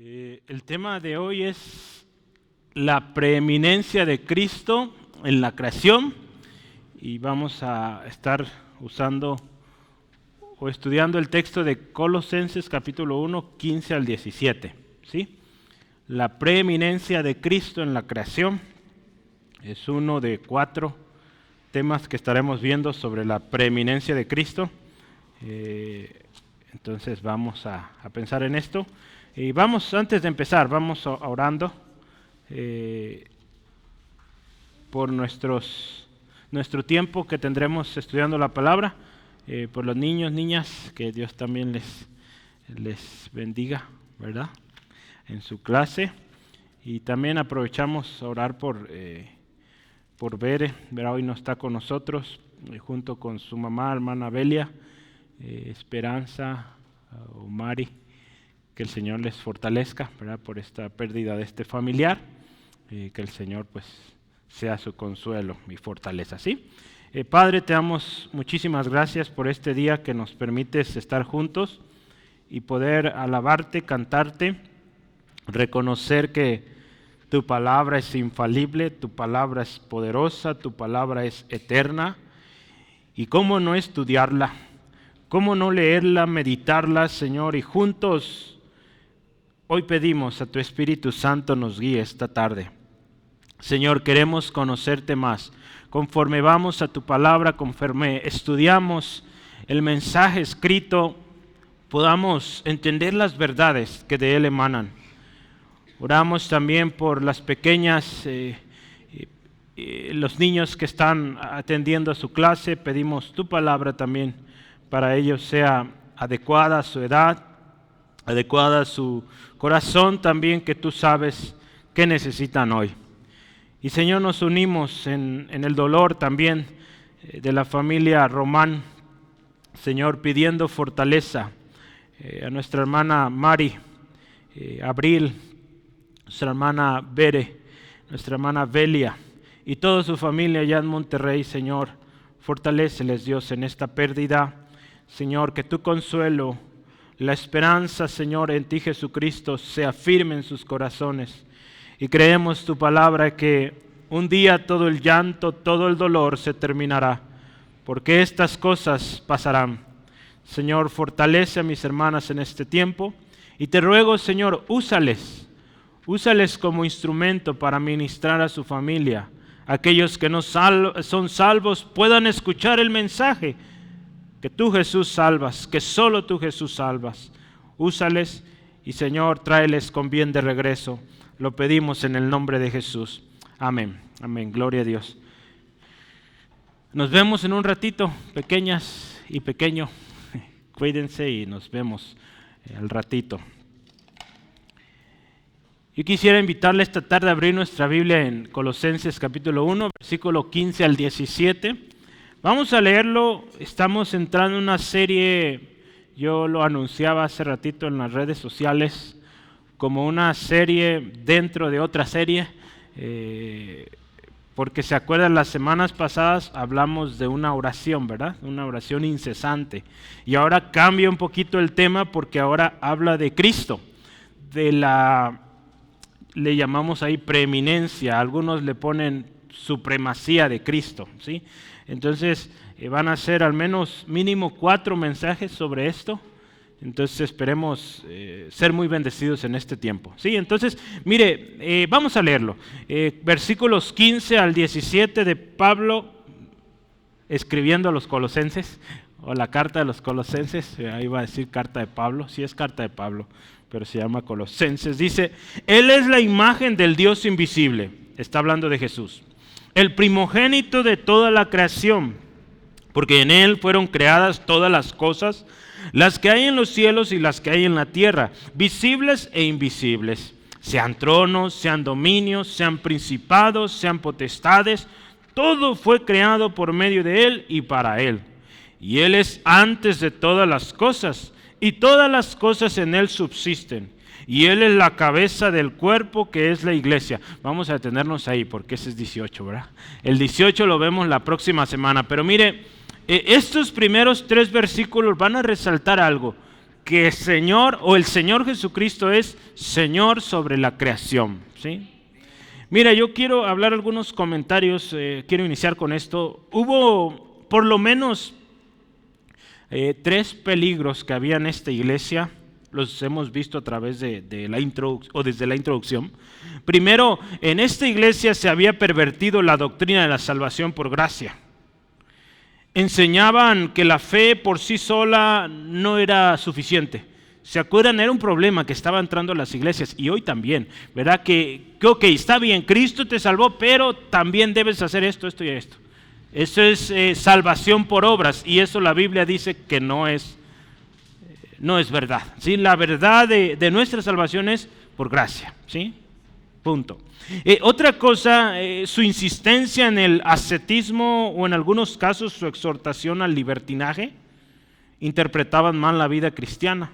El tema de hoy es la preeminencia de Cristo en la creación y vamos a estar usando o estudiando el texto de Colosenses capítulo 1, 15 al 17. ¿Sí? La preeminencia de Cristo en la creación es uno de 4 temas que estaremos viendo sobre la preeminencia de Cristo. Entonces vamos a pensar en esto. Y antes de empezar, vamos orando por nuestro tiempo que tendremos estudiando la palabra, por los niños, niñas, que Dios también les bendiga, ¿verdad? En su clase. Y también aprovechamos a orar por Bere, ¿verdad? Hoy no está con nosotros, junto con su mamá, hermana Belia, Esperanza, Omari. Que el Señor les fortalezca, ¿verdad? Por esta pérdida de este familiar, que el Señor pues sea su consuelo y fortaleza, ¿sí? Padre, te damos muchísimas gracias por este día que nos permites estar juntos y poder alabarte, cantarte, reconocer que tu palabra es infalible, tu palabra es poderosa, tu palabra es eterna, y cómo no estudiarla, cómo no leerla, meditarla, Señor, y juntos hoy pedimos a tu Espíritu Santo nos guíe esta tarde. Señor, queremos conocerte más. Conforme vamos a tu palabra, conforme estudiamos el mensaje escrito, podamos entender las verdades que de él emanan. Oramos también por las pequeñas, los niños que están atendiendo a su clase. Pedimos tu palabra también para ellos sea adecuada a su edad, adecuada a su corazón también, que tú sabes que necesitan hoy. Y Señor, nos unimos en el dolor también de la familia Román, Señor, pidiendo fortaleza a nuestra hermana Mari, Abril, nuestra hermana Bere, nuestra hermana Belia y toda su familia allá en Monterrey. Señor, fortaléceles, Dios, en esta pérdida. Señor, que tu consuelo, la esperanza, Señor, en ti Jesucristo sea firme en sus corazones. Y creemos tu palabra que un día todo el llanto, todo el dolor se terminará, porque estas cosas pasarán. Señor, fortalece a mis hermanas en este tiempo y te ruego, Señor, úsales como instrumento para ministrar a su familia. Aquellos que no son salvos puedan escuchar el mensaje que tú, Jesús, salvas, que solo tú, Jesús, salvas. Úsales y, Señor, tráeles con bien de regreso. Lo pedimos en el nombre de Jesús. Amén. Amén. Gloria a Dios. Nos vemos en un ratito, pequeñas y pequeño. Cuídense y nos vemos al ratito. Yo quisiera invitarle esta tarde a abrir nuestra Biblia en Colosenses capítulo 1, versículo 15 al 17. Vamos a leerlo. Estamos entrando en una serie, yo lo anunciaba hace ratito en las redes sociales, como una serie dentro de otra serie, porque se acuerdan, las semanas pasadas hablamos de una oración, ¿verdad? Una oración incesante. Y ahora cambia un poquito el tema porque ahora habla de Cristo, le llamamos ahí preeminencia, algunos le ponen supremacía de Cristo, ¿sí? Entonces van a ser al menos mínimo 4 mensajes sobre esto. Entonces esperemos ser muy bendecidos en este tiempo. ¿Sí? Entonces, mire, vamos a leerlo. Versículos 15 al 17 de Pablo escribiendo a los Colosenses, o la carta de los Colosenses. Ahí va a decir carta de Pablo, sí es carta de Pablo, pero se llama Colosenses. Dice, Él es la imagen del Dios invisible. Está hablando de Jesús. El primogénito de toda la creación, porque en Él fueron creadas todas las cosas, las que hay en los cielos y las que hay en la tierra, visibles e invisibles, sean tronos, sean dominios, sean principados, sean potestades, todo fue creado por medio de Él y para Él. Y Él es antes de todas las cosas, y todas las cosas en Él subsisten. Y Él es la cabeza del cuerpo, que es la iglesia. Vamos a detenernos ahí porque ese es 18, ¿verdad? El 18 lo vemos la próxima semana. Pero mire, estos primeros 3 versículos van a resaltar algo. que Señor o el Señor Jesucristo es Señor sobre la creación, ¿sí? Mira, yo quiero hablar algunos comentarios, quiero iniciar con esto. Hubo por lo menos 3 peligros que había en esta iglesia, los hemos visto a través de la desde la introducción. Primero, en esta iglesia se había pervertido la doctrina de la salvación por gracia. Enseñaban que la fe por sí sola no era suficiente. ¿Se acuerdan? Era un problema que estaba entrando a las iglesias y hoy también, ¿verdad? Que ok, está bien, Cristo te salvó, pero también debes hacer esto, esto y esto. Eso es salvación por obras y eso la Biblia dice que no es verdad, ¿sí? La verdad de nuestra salvación es por gracia, ¿sí? Punto. Otra cosa, su insistencia en el ascetismo o en algunos casos su exhortación al libertinaje, interpretaban mal la vida cristiana.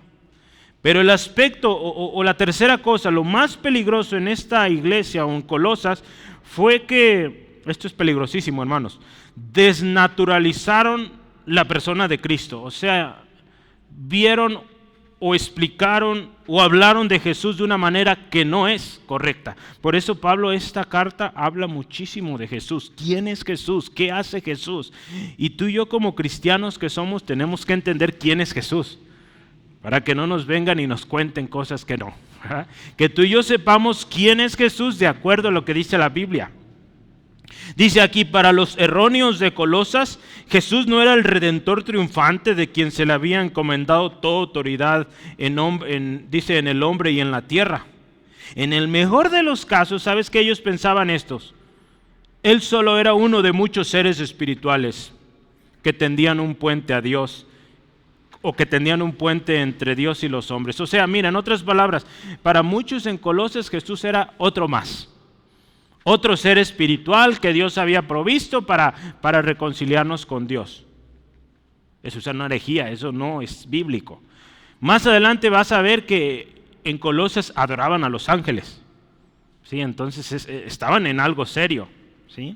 Pero el aspecto o la tercera cosa, lo más peligroso en esta iglesia o en Colosas fue que, esto es peligrosísimo hermanos, desnaturalizaron la persona de Cristo. O sea, vieron o explicaron o hablaron de Jesús de una manera que no es correcta. Por eso Pablo esta carta habla muchísimo de Jesús. ¿Quién es Jesús? ¿Qué hace Jesús? Y tú y yo como cristianos que somos tenemos que entender quién es Jesús, para que no nos vengan y nos cuenten cosas que no. ¿Verdad? Que tú y yo sepamos quién es Jesús de acuerdo a lo que dice la Biblia. Dice aquí, para los erróneos de Colosas, Jesús no era el redentor triunfante de quien se le había encomendado toda autoridad dice en el hombre y en la tierra. En el mejor de los casos, ¿sabes qué ellos pensaban estos? Él solo era uno de muchos seres espirituales que tendían un puente a Dios, o que tenían un puente entre Dios y los hombres. O sea, mira, en otras palabras, para muchos en Colosas Jesús era otro más. Otro ser espiritual que Dios había provisto para reconciliarnos con Dios. Eso es una herejía, eso no es bíblico. Más adelante vas a ver que en Colosas adoraban a los ángeles. ¿Sí? Entonces estaban en algo serio. ¿Sí?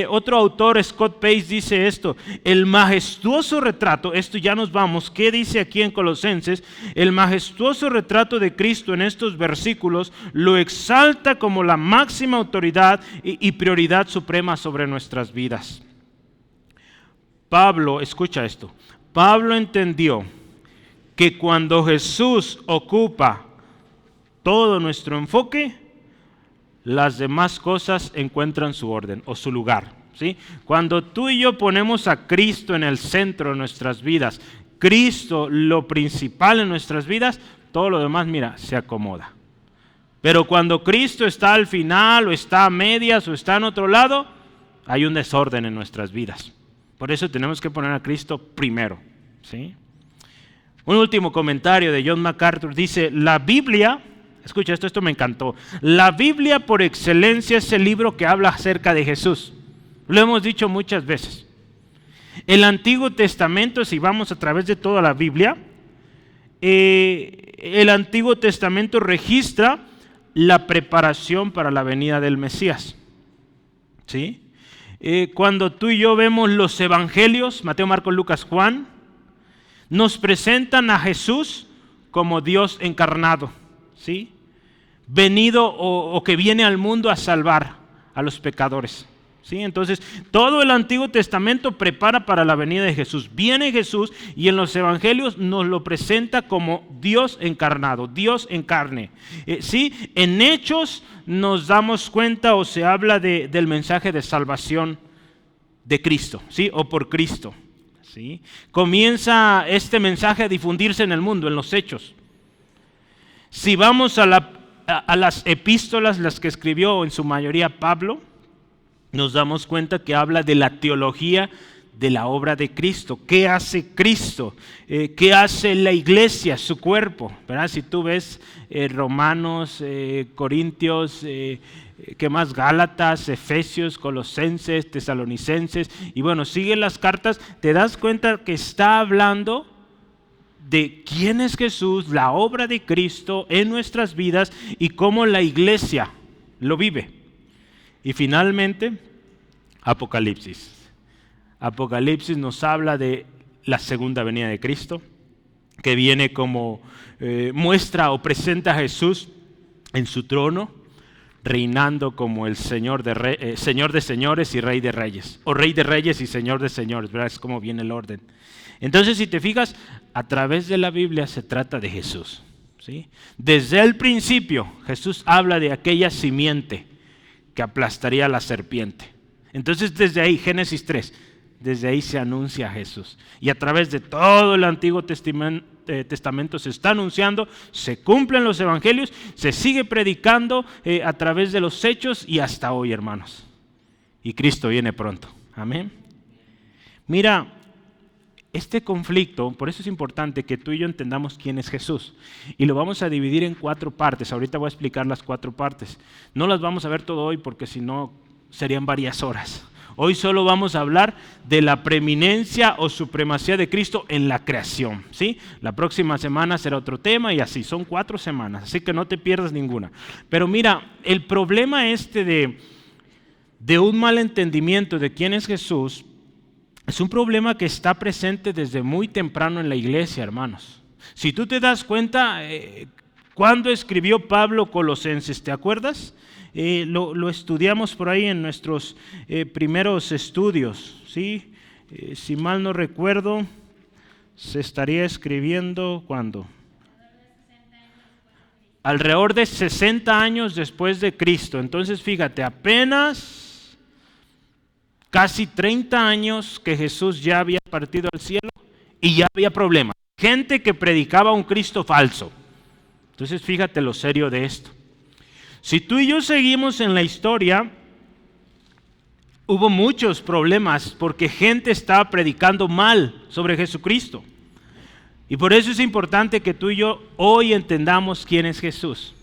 Otro autor, Scott Pace, dice esto: el majestuoso retrato, esto ya nos vamos, ¿qué dice aquí en Colosenses? El majestuoso retrato de Cristo en estos versículos lo exalta como la máxima autoridad y prioridad suprema sobre nuestras vidas. Pablo, escucha esto, Pablo entendió que cuando Jesús ocupa todo nuestro enfoque, las demás cosas encuentran su orden o su lugar, ¿sí? Cuando tú y yo ponemos a Cristo en el centro de nuestras vidas, Cristo lo principal en nuestras vidas, todo lo demás, mira, se acomoda. Pero cuando Cristo está al final o está a medias o está en otro lado, hay un desorden en nuestras vidas. Por eso tenemos que poner a Cristo primero, ¿sí? Un último comentario de John MacArthur dice: la Biblia, escucha esto me encantó. La Biblia por excelencia es el libro que habla acerca de Jesús. Lo hemos dicho muchas veces. El Antiguo Testamento, si vamos a través de toda la Biblia, el Antiguo Testamento registra la preparación para la venida del Mesías. ¿Sí? Cuando tú y yo vemos los evangelios, Mateo, Marcos, Lucas, Juan, nos presentan a Jesús como Dios encarnado. ¿Sí? Venido o que viene al mundo a salvar a los pecadores. ¿Sí? Entonces, todo el Antiguo Testamento prepara para la venida de Jesús. Viene Jesús y en los evangelios nos lo presenta como Dios encarnado, Dios en carne. ¿Sí? En Hechos nos damos cuenta o se habla del mensaje de salvación de Cristo, ¿sí? O por Cristo. ¿Sí? Comienza este mensaje a difundirse en el mundo, en los Hechos. Si vamos a las epístolas, las que escribió en su mayoría Pablo, nos damos cuenta que habla de la teología de la obra de Cristo. ¿Qué hace Cristo? ¿Qué hace la iglesia, su cuerpo? ¿Verdad? Si tú ves Romanos, Corintios, ¿qué más? Gálatas, Efesios, Colosenses, Tesalonicenses, y bueno, sigue las cartas, te das cuenta que está hablando de quién es Jesús, la obra de Cristo en nuestras vidas y cómo la iglesia lo vive. Y finalmente, Apocalipsis. Apocalipsis nos habla de la segunda venida de Cristo, que viene como muestra o presenta a Jesús en su trono, reinando como el Señor de señores y Rey de reyes, o Rey de reyes y Señor de señores, ¿verdad? Es como viene el orden. Entonces, si te fijas, a través de la Biblia se trata de Jesús, ¿sí? Desde el principio, Jesús habla de aquella simiente que aplastaría a la serpiente. Entonces, desde ahí, Génesis 3, desde ahí se anuncia a Jesús. Y a través de todo el Antiguo Testamento se está anunciando, se cumplen los evangelios, se sigue predicando a través de los hechos y hasta hoy, hermanos. Y Cristo viene pronto. Amén. Mira, este conflicto, por eso es importante que tú y yo entendamos quién es Jesús. Y lo vamos a dividir en 4 partes. Ahorita voy a explicar las 4 partes. No las vamos a ver todo hoy porque si no serían varias horas. Hoy solo vamos a hablar de la preeminencia o supremacía de Cristo en la creación, ¿sí? La próxima semana será otro tema y así, son 4 semanas, así que no te pierdas ninguna. Pero mira, el problema de un mal entendimiento de quién es Jesús es un problema que está presente desde muy temprano en la iglesia, hermanos. Si tú te das cuenta, ¿cuándo escribió Pablo Colosenses? ¿Te acuerdas? Lo estudiamos por ahí en nuestros primeros estudios, ¿sí? Si mal no recuerdo, se estaría escribiendo ¿cuándo? Alrededor de 60 años después de Cristo. Entonces fíjate, apenas casi 30 años que Jesús ya había partido al cielo y ya había problemas. Gente que predicaba un Cristo falso. Entonces fíjate lo serio de esto. Si tú y yo seguimos en la historia, hubo muchos problemas porque gente estaba predicando mal sobre Jesucristo. Y por eso es importante que tú y yo hoy entendamos quién es Jesús.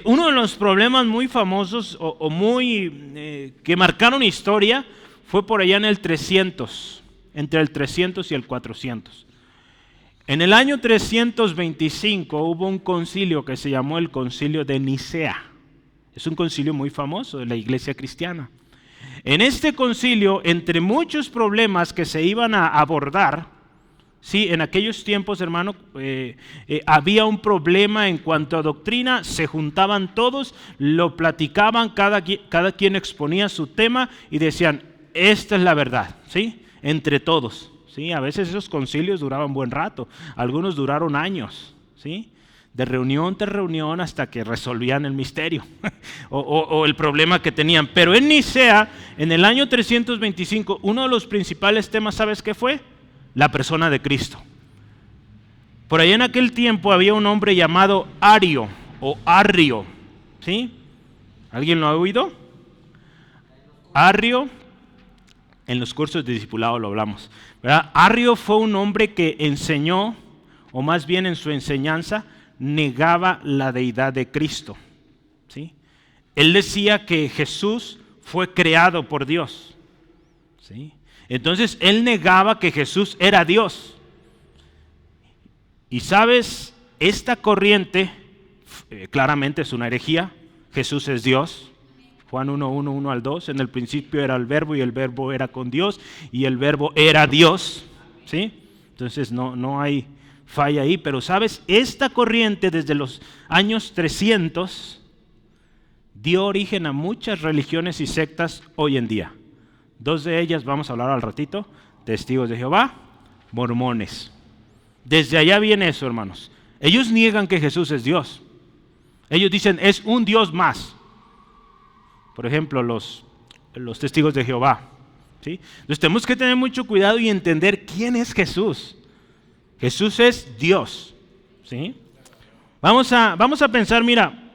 Uno de los problemas muy famosos que marcaron historia fue por allá en el 300, entre el 300 y el 400. En el año 325 hubo un concilio que se llamó el Concilio de Nicea. Es un concilio muy famoso de la iglesia cristiana. En este concilio, entre muchos problemas que se iban a abordar, sí, en aquellos tiempos, hermano, había un problema en cuanto a doctrina, se juntaban todos, lo platicaban, cada quien exponía su tema y decían, esta es la verdad, ¿sí? Entre todos, ¿sí? A veces esos concilios duraban buen rato, algunos duraron años, ¿sí? De reunión tras reunión hasta que resolvían el misterio o el problema que tenían. Pero en Nicea, en el año 325, uno de los principales temas, ¿sabes qué fue? La persona de Cristo. Por ahí en aquel tiempo había un hombre llamado Ario o Arrio, ¿sí? ¿Alguien lo ha oído? Arrio, en los cursos de discipulado lo hablamos, ¿verdad? Arrio fue un hombre que enseñó, o más bien en su enseñanza, negaba la deidad de Cristo, ¿sí? Él decía que Jesús fue creado por Dios, ¿sí? Entonces él negaba que Jesús era Dios. Y sabes, esta corriente claramente es una herejía. Jesús es Dios. Juan 1:1, 1 al 2. En el principio era el verbo y el verbo era con Dios y el verbo era Dios, ¿sí? Entonces no hay falla ahí. Pero sabes, esta corriente desde los años 300 dio origen a muchas religiones y sectas hoy en día. 2 de ellas vamos a hablar al ratito: testigos de Jehová, mormones. Desde allá viene eso, hermanos. Ellos niegan que Jesús es Dios. Ellos dicen es un Dios más. Por ejemplo, los testigos de Jehová, ¿sí? Entonces tenemos que tener mucho cuidado y entender quién es Jesús. Jesús es Dios, ¿sí? Vamos a pensar, mira,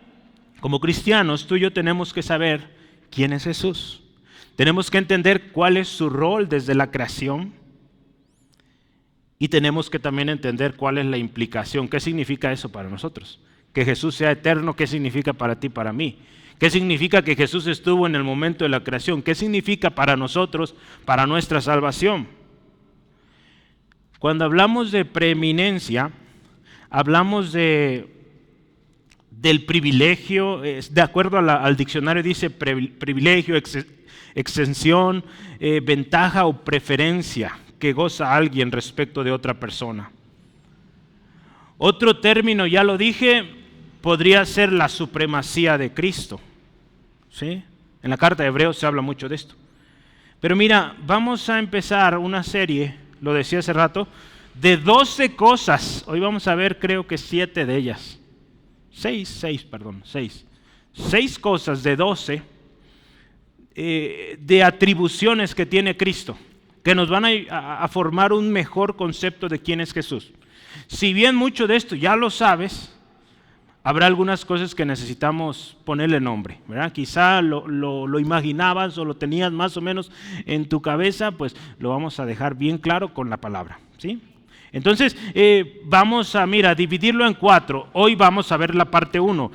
como cristianos, tú y yo tenemos que saber quién es Jesús. Tenemos que entender cuál es su rol desde la creación y tenemos que también entender cuál es la implicación. ¿Qué significa eso para nosotros? Que Jesús sea eterno, ¿qué significa para ti, para mí? ¿Qué significa que Jesús estuvo en el momento de la creación? ¿Qué significa para nosotros, para nuestra salvación? Cuando hablamos de preeminencia, hablamos del privilegio, de acuerdo al diccionario dice privilegio, exención, ventaja o preferencia que goza alguien respecto de otra persona. Otro término, ya lo dije, podría ser la supremacía de Cristo. ¿Sí? En la carta de Hebreos se habla mucho de esto. Pero mira, vamos a empezar una serie, lo decía hace rato, de 12 cosas. Hoy vamos a ver, creo que 7 de ellas. 6 cosas de 12 de atribuciones que tiene Cristo, que nos van a formar un mejor concepto de quién es Jesús. Si bien mucho de esto ya lo sabes, habrá algunas cosas que necesitamos ponerle nombre, ¿verdad? Quizá lo imaginabas o lo tenías más o menos en tu cabeza, pues lo vamos a dejar bien claro con la palabra, ¿sí? Entonces, vamos a, dividirlo en 4. Hoy vamos a ver la parte 1.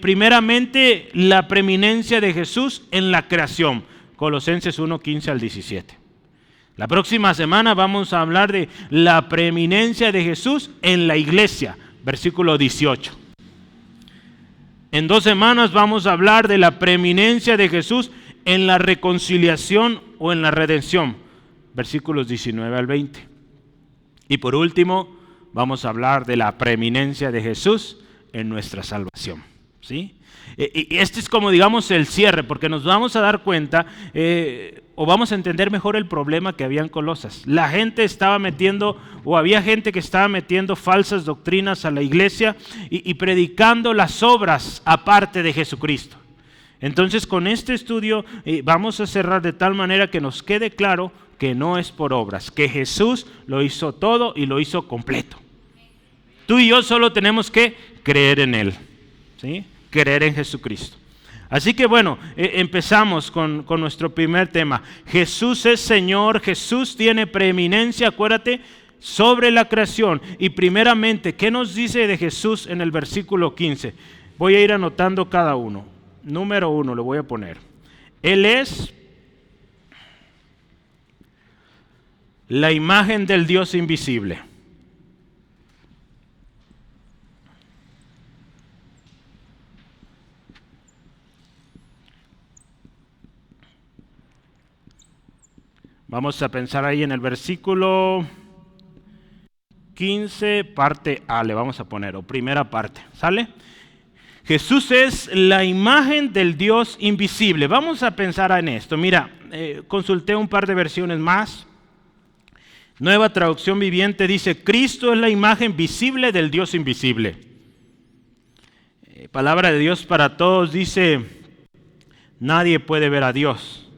Primeramente, la preeminencia de Jesús en la creación. Colosenses 1, 15 al 17. La próxima semana vamos a hablar de la preeminencia de Jesús en la iglesia. Versículo 18. En 2 semanas vamos a hablar de la preeminencia de Jesús en la reconciliación o en la redención. Versículos 19 al 20. Y por último, vamos a hablar de la preeminencia de Jesús en nuestra salvación, ¿sí? Y este es como, digamos, el cierre, porque nos vamos a dar cuenta, o vamos a entender mejor el problema que había en Colosas. La gente estaba metiendo, o había gente que estaba metiendo falsas doctrinas a la iglesia y predicando las obras aparte de Jesucristo. Entonces, con este estudio vamos a cerrar de tal manera que nos quede claro que no es por obras, que Jesús lo hizo todo y lo hizo completo. Tú y yo solo tenemos que creer en Él, ¿sí? Creer en Jesucristo. Así que bueno, empezamos con nuestro primer tema. Jesús es Señor, Jesús tiene preeminencia, acuérdate, sobre la creación. Y primeramente, ¿qué nos dice de Jesús en el versículo 15? Voy a ir anotando cada uno. Número 1 lo voy a poner. Él es la imagen del Dios invisible. Vamos a pensar ahí en el versículo 15, parte A, le vamos a poner, o primera parte, ¿sale? Jesús es la imagen del Dios invisible. Vamos a pensar en esto. Mira, consulté un par de versiones más. Nueva Traducción Viviente dice: Cristo es la imagen visible del Dios invisible. Palabra de Dios para Todos dice: nadie puede ver a Dios,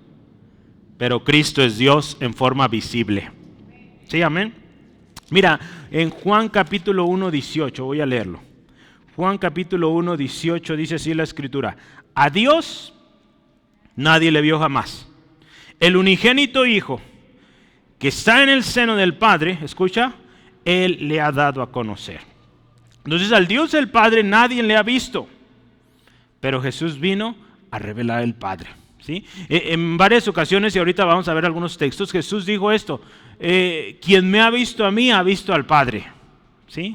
pero Cristo es Dios en forma visible. ¿Sí, amén? Mira, en Juan capítulo 1, 18, voy a leerlo. Juan capítulo 1, 18 dice así la Escritura: a Dios nadie le vio jamás. El unigénito Hijo que está en el seno del Padre, escucha, Él le ha dado a conocer. Entonces al Dios del Padre nadie le ha visto, pero Jesús vino a revelar el Padre, ¿sí? En varias ocasiones, y ahorita vamos a ver algunos textos, Jesús dijo esto: quien me ha visto a mí, ha visto al Padre, ¿sí?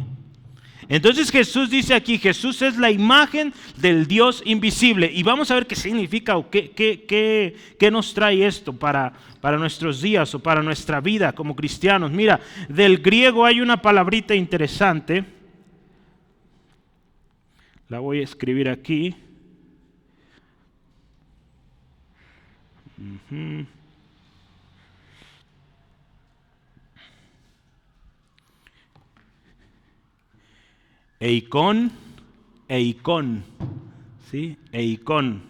Entonces Jesús dice aquí, Jesús es la imagen del Dios invisible. Y vamos a ver qué significa o qué nos trae esto para nuestros días o para nuestra vida como cristianos. Mira, del griego hay una palabrita interesante. La voy a escribir aquí. Eikon, ¿sí? Eikon.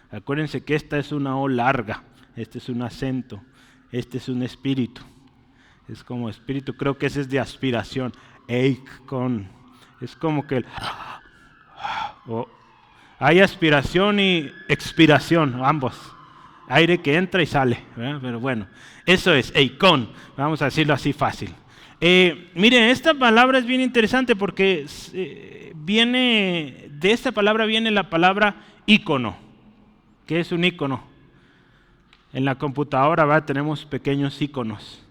Acuérdense que esta es una O larga, este es un acento, este es un espíritu. Es como espíritu, creo que ese es de aspiración. Eikon. Es como que hay aspiración y expiración, ambos. Aire que entra y sale, ¿verdad? Pero bueno, eso es Eikon, vamos a decirlo así fácil. Miren, esta palabra es bien interesante porque de esta palabra viene la palabra ícono. ¿Qué es un ícono? En la computadora tenemos pequeños íconos.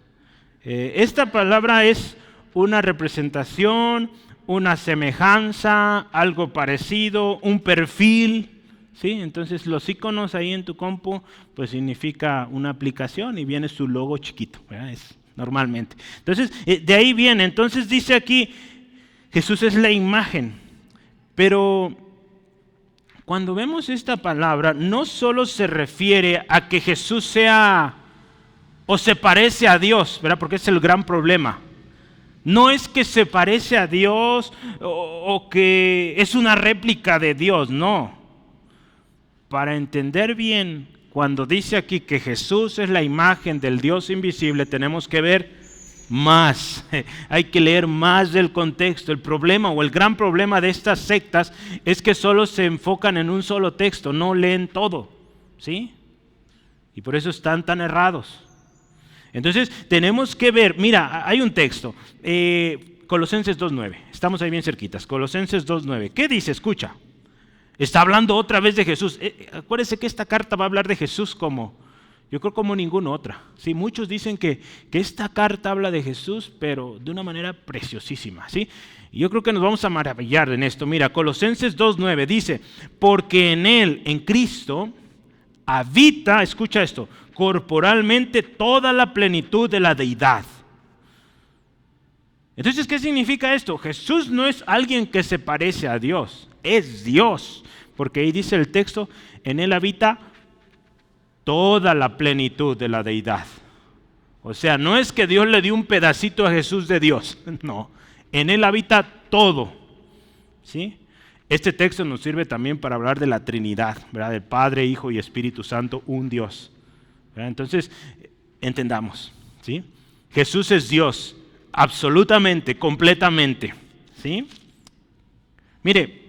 Esta palabra es una representación, una semejanza, algo parecido, un perfil, ¿sí? Entonces los íconos ahí en tu compu pues significa una aplicación y viene su logo chiquito, ¿verdad? Es normalmente. Entonces, de ahí viene. Entonces dice aquí, Jesús es la imagen, pero cuando vemos esta palabra, no solo se refiere a que Jesús sea o se parece a Dios, ¿verdad? Porque es el gran problema. No es que se parece a Dios o que es una réplica de Dios, no. Para entender bien, cuando dice aquí que Jesús es la imagen del Dios invisible, tenemos que ver más, hay que leer más del contexto. El problema o el gran problema de estas sectas es que solo se enfocan en un solo texto, no leen todo, ¿sí? Y por eso están tan errados. Entonces tenemos que ver, mira, hay un texto, Colosenses 2.9, estamos ahí bien cerquitas, Colosenses 2.9, ¿qué dice? Escucha, está hablando otra vez de Jesús. Acuérdense que esta carta va a hablar de Jesús yo creo como ninguna otra. Sí, muchos dicen que esta carta habla de Jesús, pero de una manera preciosísima, ¿sí? Y yo creo que nos vamos a maravillar en esto. Mira, Colosenses 2.9 dice, porque en Él, en Cristo, habita, escucha esto, corporalmente toda la plenitud de la deidad. Entonces, ¿qué significa esto? Jesús no es alguien que se parece a Dios, es Dios. Porque ahí dice el texto, en Él habita toda la plenitud de la deidad. O sea, no es que Dios le dio un pedacito a Jesús de Dios, no, en Él habita todo, ¿sí? Este texto nos sirve también para hablar de la Trinidad, ¿verdad? Del Padre, Hijo y Espíritu Santo, un Dios, ¿verdad? Entonces, entendamos, ¿sí? Jesús es Dios, absolutamente, completamente, ¿sí? Mire,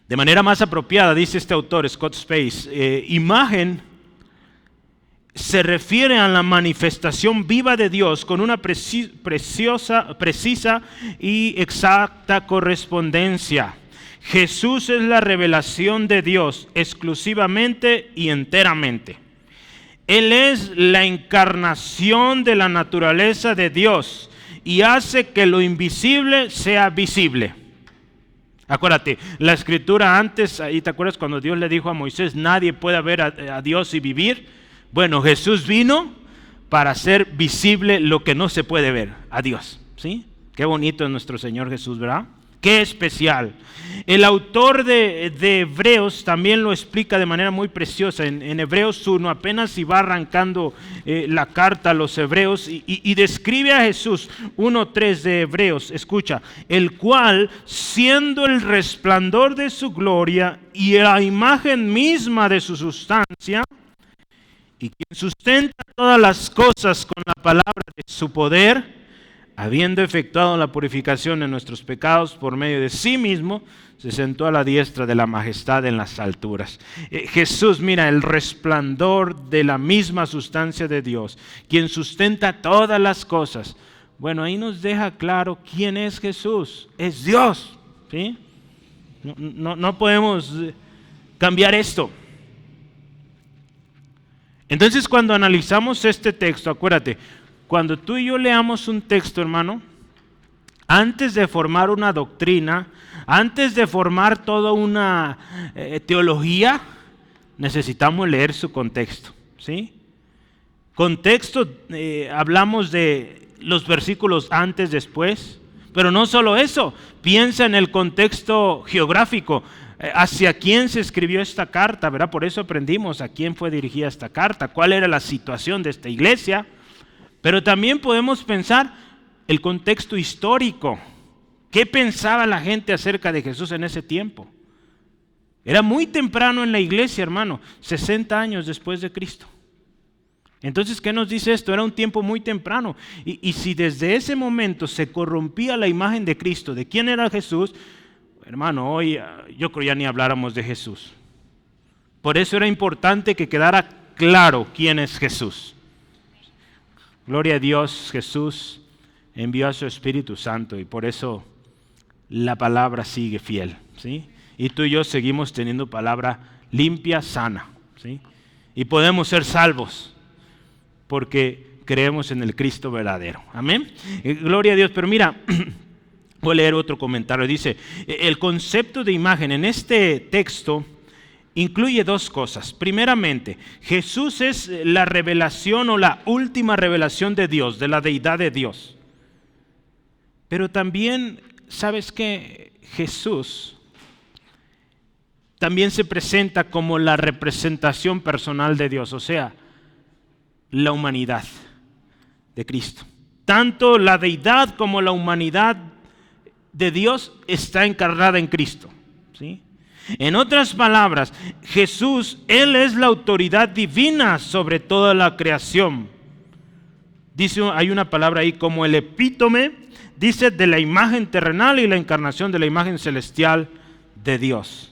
de manera más apropiada, dice este autor, Scott Space, imagen se refiere a la manifestación viva de Dios con una precisa y exacta correspondencia. Jesús es la revelación de Dios exclusivamente y enteramente. Él es la encarnación de la naturaleza de Dios y hace que lo invisible sea visible. Acuérdate, la escritura antes, ahí te acuerdas cuando Dios le dijo a Moisés, nadie puede ver a Dios y vivir. Bueno, Jesús vino para hacer visible lo que no se puede ver, a Dios, ¿sí? Qué bonito es nuestro Señor Jesús, ¿verdad? Qué especial. El autor de Hebreos también lo explica de manera muy preciosa. En Hebreos 1, apenas si va arrancando la carta a los Hebreos y describe a Jesús, 1.3 de Hebreos, escucha, el cual, siendo el resplandor de su gloria y la imagen misma de su sustancia, y quien sustenta todas las cosas con la palabra de su poder, habiendo efectuado la purificación de nuestros pecados por medio de sí mismo, se sentó a la diestra de la majestad en las alturas. Jesús, mira, el resplandor de la misma sustancia de Dios, quien sustenta todas las cosas. Bueno, ahí nos deja claro quién es Jesús. Es Dios, ¿sí? No podemos cambiar esto. Entonces, cuando analizamos este texto, acuérdate, cuando tú y yo leamos un texto, hermano, antes de formar una doctrina, antes de formar toda una teología, necesitamos leer su contexto, ¿sí? Contexto, hablamos de los versículos antes, después, pero no solo eso, piensa en el contexto geográfico, hacia quién se escribió esta carta, ¿verdad? Por eso aprendimos a quién fue dirigida esta carta, cuál era la situación de esta iglesia. Pero también podemos pensar el contexto histórico. ¿Qué pensaba la gente acerca de Jesús en ese tiempo? Era muy temprano en la iglesia, hermano, 60 años después de Cristo. Entonces, ¿qué nos dice esto? Era un tiempo muy temprano. Y si desde ese momento se corrompía la imagen de Cristo, de quién era Jesús, hermano, hoy yo creo ya ni habláramos de Jesús. Por eso era importante que quedara claro quién es Jesús. Gloria a Dios, Jesús envió a su Espíritu Santo y por eso la palabra sigue fiel, ¿sí? Y tú y yo seguimos teniendo palabra limpia, sana, ¿sí? Y podemos ser salvos porque creemos en el Cristo verdadero. Amén. Gloria a Dios. Pero mira, voy a leer otro comentario. Dice, el concepto de imagen en este texto incluye dos cosas. Primeramente, Jesús es la revelación o la última revelación de Dios, de la deidad de Dios. Pero también ¿sabes qué? Jesús también se presenta como la representación personal de Dios, o sea, la humanidad de Cristo. Tanto la deidad como la humanidad de Dios está encarnada en Cristo, ¿sí? En otras palabras, Jesús, Él es la autoridad divina sobre toda la creación. Dice, hay una palabra ahí como el epítome, dice de la imagen terrenal y la encarnación de la imagen celestial de Dios.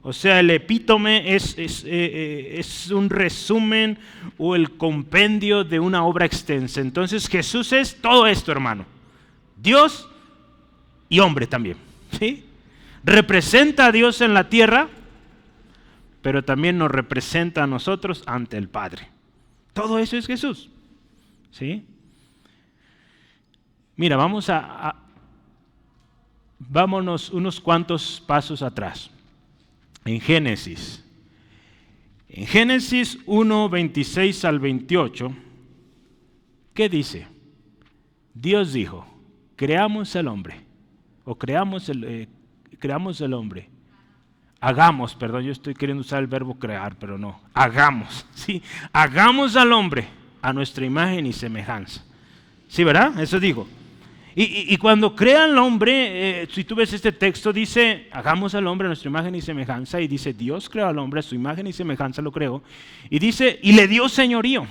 O sea, el epítome es un resumen o el compendio de una obra extensa. Entonces Jesús es todo esto, hermano. Dios y hombre también, ¿sí? Representa a Dios en la tierra, pero también nos representa a nosotros ante el Padre. Todo eso es Jesús, ¿sí? Mira, vámonos unos cuantos pasos atrás. En Génesis 1, 26 al 28, ¿qué dice? Dios dijo, creamos el hombre, o creamos el hombre. Hagamos, perdón, yo estoy queriendo usar el verbo crear, pero no, hagamos, ¿sí? Hagamos al hombre a nuestra imagen y semejanza. ¿Sí, verdad? Eso digo. Y cuando crea al hombre, si tú ves este texto, dice, hagamos al hombre a nuestra imagen y semejanza, y dice, Dios creó al hombre a su imagen y semejanza, lo creó, y dice, y le dio señorío.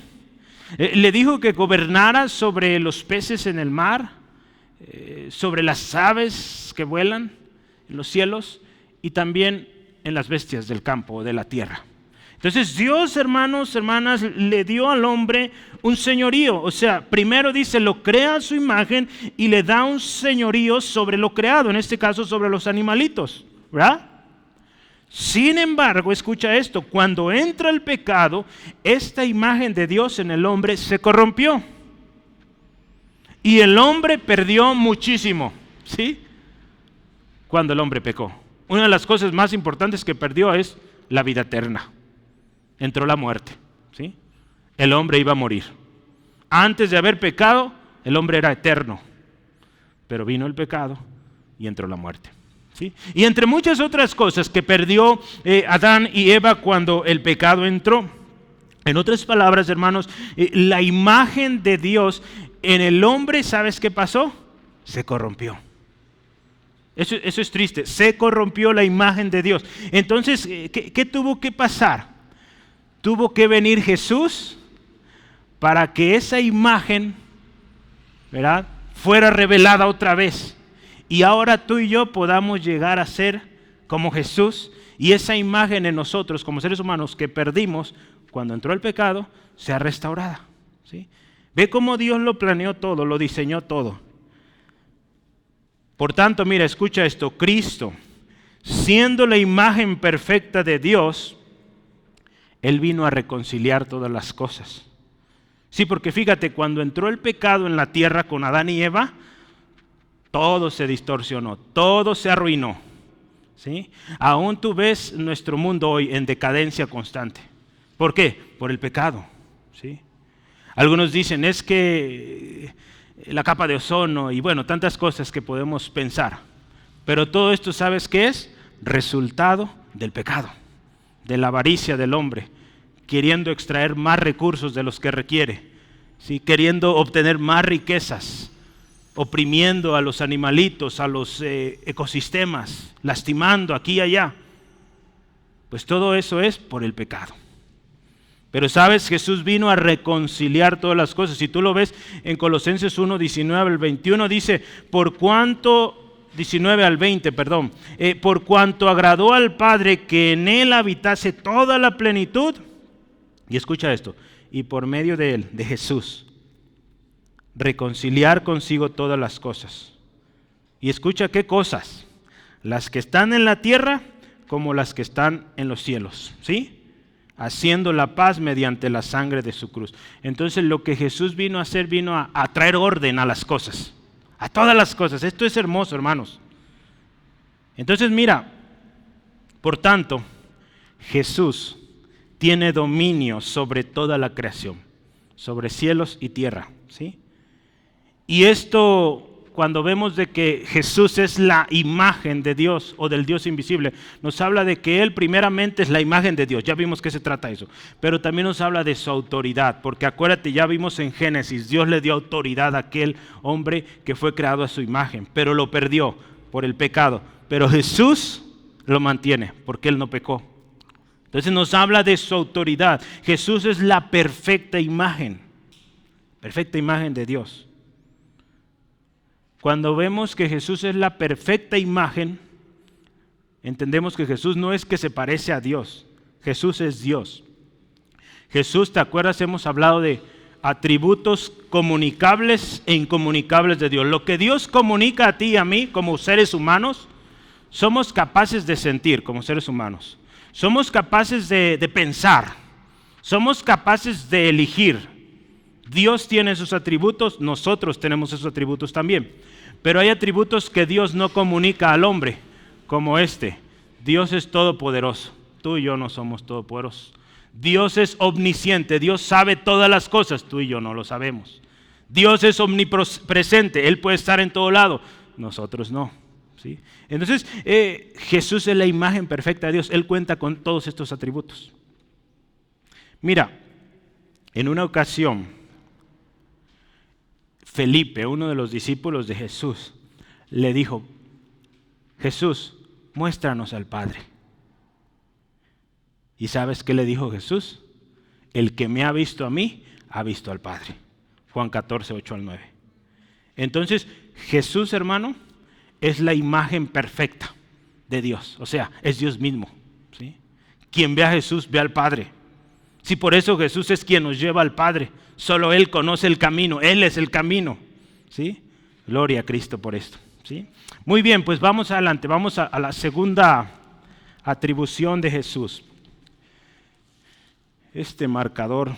Le dijo que gobernara sobre los peces en el mar, sobre las aves que vuelan en los cielos, y también en las bestias del campo o de la tierra. Entonces Dios, hermanos, hermanas, le dio al hombre un señorío. O sea, primero dice, lo crea a su imagen y le da un señorío sobre lo creado, en este caso sobre los animalitos, ¿verdad? Sin embargo, escucha esto, cuando entra el pecado, esta imagen de Dios en el hombre se corrompió. Y el hombre perdió muchísimo, ¿sí? Cuando el hombre pecó. Una de las cosas más importantes que perdió es la vida eterna. Entró la muerte, ¿sí? El hombre iba a morir. Antes de haber pecado, el hombre era eterno. Pero vino el pecado y entró la muerte, ¿sí? Y entre muchas otras cosas que perdió Adán y Eva cuando el pecado entró. En otras palabras, hermanos, la imagen de Dios en el hombre, ¿sabes qué pasó? Se corrompió. Eso es triste. Se corrompió la imagen de Dios. Entonces, ¿qué tuvo que pasar? Tuvo que venir Jesús para que esa imagen, ¿verdad?, fuera revelada otra vez. Y ahora tú y yo podamos llegar a ser como Jesús, y esa imagen en nosotros como seres humanos que perdimos cuando entró el pecado, sea restaurada, ¿sí? Ve cómo Dios lo planeó todo, lo diseñó todo. Por tanto, mira, escucha esto, Cristo, siendo la imagen perfecta de Dios, Él vino a reconciliar todas las cosas. Sí, porque fíjate, cuando entró el pecado en la tierra con Adán y Eva, todo se distorsionó, todo se arruinó, ¿sí? Aún tú ves nuestro mundo hoy en decadencia constante. ¿Por qué? Por el pecado, ¿sí? Algunos dicen, es que la capa de ozono y bueno, tantas cosas que podemos pensar. Pero todo esto, ¿sabes qué es? Resultado del pecado, de la avaricia del hombre, queriendo extraer más recursos de los que requiere, ¿sí? Queriendo obtener más riquezas, oprimiendo a los animalitos, a los ecosistemas, lastimando aquí y allá. Pues todo eso es por el pecado. Pero sabes, Jesús vino a reconciliar todas las cosas. Si tú lo ves en Colosenses 1, 19 al 21, dice, por cuanto 19 al 20, perdón, por cuanto agradó al Padre que en Él habitase toda la plenitud, y escucha esto, y por medio de Él, de Jesús, reconciliar consigo todas las cosas. Y escucha qué cosas, las que están en la tierra como las que están en los cielos, ¿sí? Haciendo la paz mediante la sangre de su cruz. Entonces lo que Jesús vino a hacer, vino a traer orden a las cosas. A todas las cosas. Esto es hermoso, hermanos. Entonces mira, por tanto, Jesús tiene dominio sobre toda la creación, sobre cielos y tierra, ¿sí? Y esto cuando vemos de que Jesús es la imagen de Dios o del Dios invisible, nos habla de que Él primeramente es la imagen de Dios. Ya vimos que se trata eso. Pero también nos habla de su autoridad. Porque acuérdate, ya vimos en Génesis, Dios le dio autoridad a aquel hombre que fue creado a su imagen. Pero lo perdió por el pecado. Pero Jesús lo mantiene porque Él no pecó. Entonces nos habla de su autoridad. Jesús es la perfecta imagen de Dios. Cuando vemos que Jesús es la perfecta imagen, entendemos que Jesús no es que se parece a Dios. Jesús es Dios. Jesús, ¿te acuerdas? Hemos hablado de atributos comunicables e incomunicables de Dios. Lo que Dios comunica a ti y a mí como seres humanos, somos capaces de sentir como seres humanos. Somos capaces de pensar. Somos capaces de elegir. Dios tiene sus atributos, nosotros tenemos esos atributos también. Pero hay atributos que Dios no comunica al hombre, como este. Dios es todopoderoso. Tú y yo no somos todopoderosos. Dios es omnisciente. Dios sabe todas las cosas. Tú y yo no lo sabemos. Dios es omnipresente. Él puede estar en todo lado. Nosotros no. ¿Sí? Entonces, Jesús es la imagen perfecta de Dios. Él cuenta con todos estos atributos. Mira, en una ocasión, Felipe, uno de los discípulos de Jesús, le dijo: Jesús, muéstranos al Padre. ¿Y sabes qué le dijo Jesús? El que me ha visto a mí, ha visto al Padre. Juan 14, 8 al 9. Entonces, Jesús, hermano, es la imagen perfecta de Dios. O sea, es Dios mismo. ¿Sí? Quien ve a Jesús, ve al Padre. Si por eso Jesús es quien nos lleva al Padre. Solo Él conoce el camino, Él es el camino. ¿Sí? Gloria a Cristo por esto. ¿Sí? Muy bien, pues vamos adelante, vamos a la segunda atribución de Jesús. Este marcador,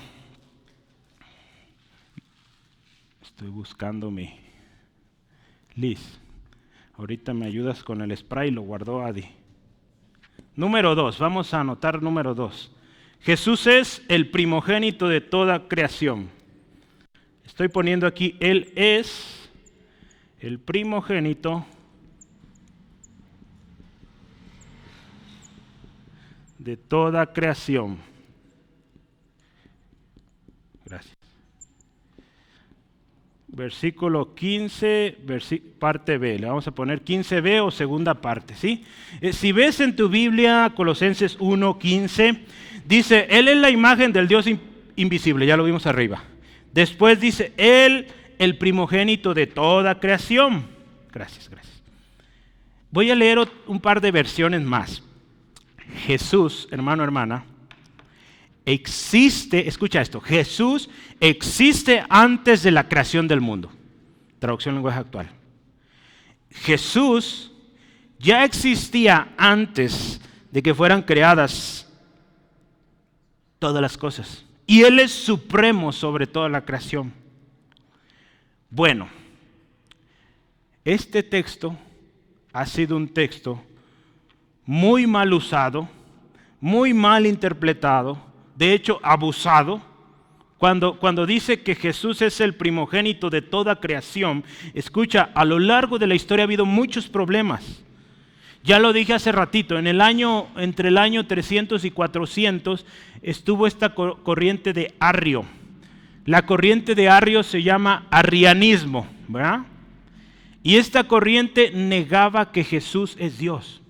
estoy buscando mi Liz. Ahorita me ayudas con el spray, lo guardó Adi. Número 2, vamos a anotar número 2. Jesús es el primogénito de toda creación. Estoy poniendo aquí, Él es el primogénito de toda creación. Gracias. Versículo 15, parte B. Le vamos a poner 15b o segunda parte, ¿sí? Si ves en tu Biblia Colosenses 1:15, dice, Él es la imagen del Dios invisible, ya lo vimos arriba. Después dice, Él, el primogénito de toda creación. Gracias. Voy a leer un par de versiones más. Jesús, hermano, hermana, existe, escucha esto, Jesús existe antes de la creación del mundo. Traducción en lenguaje actual. Jesús ya existía antes de que fueran creadas todas las cosas. Y Él es supremo sobre toda la creación. Bueno, este texto ha sido un texto muy mal usado, muy mal interpretado, de hecho abusado. Cuando dice que Jesús es el primogénito de toda creación, escucha, a lo largo de la historia ha habido muchos problemas. Ya lo dije hace ratito, entre el año 300 y 400 estuvo esta corriente de Arrio. La corriente de Arrio se llama arrianismo, ¿verdad? Y esta corriente negaba que Jesús es Dios.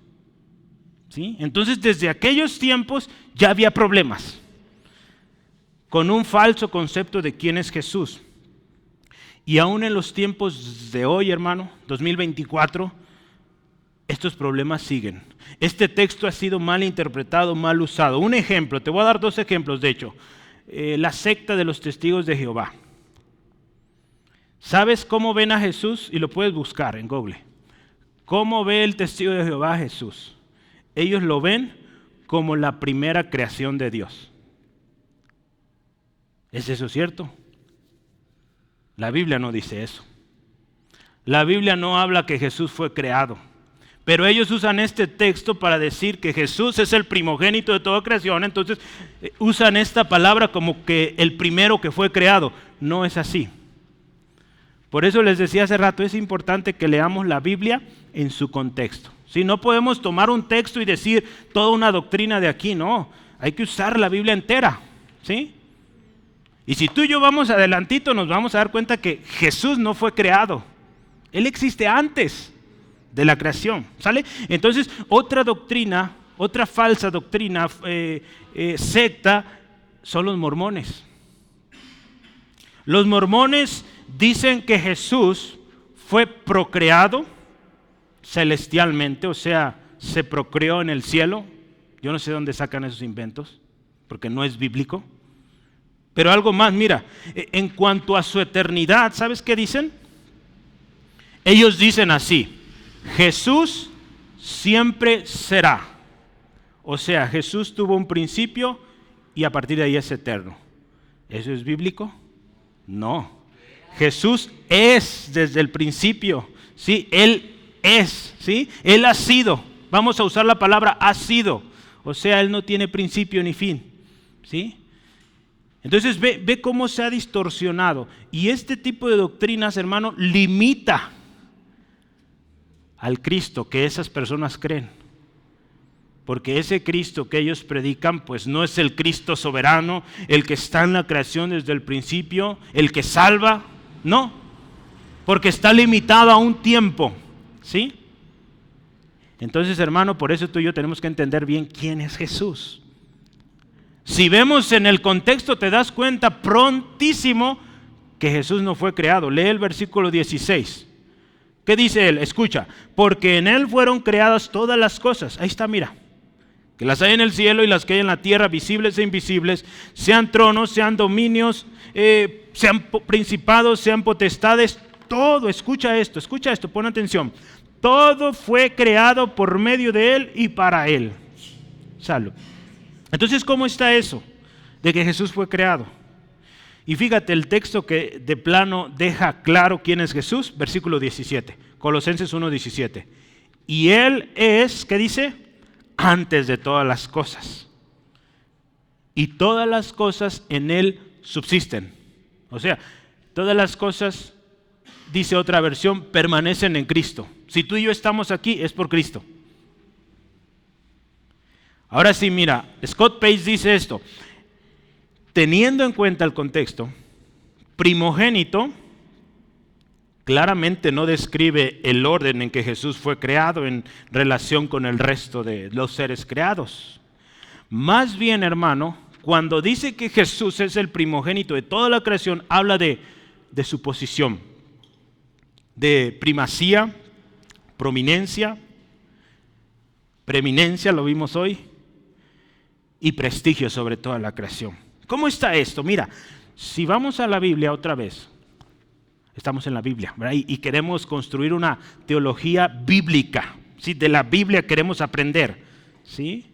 ¿Sí? Entonces desde aquellos tiempos ya había problemas con un falso concepto de quién es Jesús. Y aún en los tiempos de hoy, hermano, 2024, estos problemas siguen. Este texto ha sido mal interpretado, mal usado. Un ejemplo, te voy a dar 2 ejemplos, de hecho. La secta de los testigos de Jehová. ¿Sabes cómo ven a Jesús? Y lo puedes buscar en Google. ¿Cómo ve el testigo de Jehová a Jesús? Ellos lo ven como la primera creación de Dios. ¿Es eso cierto? La Biblia no dice eso. La Biblia no habla que Jesús fue creado. Pero ellos usan este texto para decir que Jesús es el primogénito de toda creación. Entonces usan esta palabra como que el primero que fue creado. No es así. Por eso les decía hace rato, es importante que leamos la Biblia en su contexto. ¿Sí? No podemos tomar un texto y decir toda una doctrina de aquí, no. Hay que usar la Biblia entera, ¿sí? Y si tú y yo vamos adelantito, nos vamos a dar cuenta que Jesús no fue creado. Él existe antes de la creación, ¿sale? Entonces, otra doctrina, otra falsa doctrina, secta, son los mormones. Los mormones dicen que Jesús fue procreado celestialmente, o sea, se procreó en el cielo. Yo no sé dónde sacan esos inventos, porque no es bíblico. Pero algo más, mira, en cuanto a su eternidad, ¿sabes qué dicen? Ellos dicen así: Jesús siempre será. O sea, Jesús tuvo un principio y a partir de ahí es eterno. ¿Eso es bíblico? No. Jesús es desde el principio, ¿sí? Él es, ¿sí? Él ha sido. Vamos a usar la palabra ha sido. O sea, Él no tiene principio ni fin, ¿sí? Entonces ve cómo se ha distorsionado. Y este tipo de doctrinas, hermano, limita al Cristo que esas personas creen. Porque ese Cristo que ellos predican, pues no es el Cristo soberano, el que está en la creación desde el principio, el que salva, no. Porque está limitado a un tiempo, ¿sí? Entonces, hermano, por eso tú y yo tenemos que entender bien quién es Jesús. Si vemos en el contexto, te das cuenta prontísimo que Jesús no fue creado. Lee el versículo 16. ¿Qué dice él? Escucha, porque en él fueron creadas todas las cosas. Ahí está, mira. Que las hay en el cielo y las que hay en la tierra, visibles e invisibles, sean tronos, sean dominios, sean principados, sean potestades, todo, escucha esto, pon atención. Todo fue creado por medio de él y para él. Salud. Entonces, ¿cómo está eso? De que Jesús fue creado. Y fíjate el texto que de plano deja claro quién es Jesús, versículo 17, Colosenses 1:17. Y él es, ¿qué dice? Antes de todas las cosas. Y todas las cosas en él subsisten. O sea, todas las cosas, dice otra versión, permanecen en Cristo. Si tú y yo estamos aquí, es por Cristo. Ahora sí, mira, Scott Page dice esto: teniendo en cuenta el contexto, primogénito claramente no describe el orden en que Jesús fue creado en relación con el resto de los seres creados. Más bien, hermano, cuando dice que Jesús es el primogénito de toda la creación, habla de su posición, de primacía, prominencia, preeminencia, lo vimos hoy, y prestigio sobre toda la creación. ¿Cómo está esto? Mira, si vamos a la Biblia otra vez, estamos en la Biblia, ¿verdad? Y queremos construir una teología bíblica, ¿sí? De la Biblia queremos aprender, ¿sí?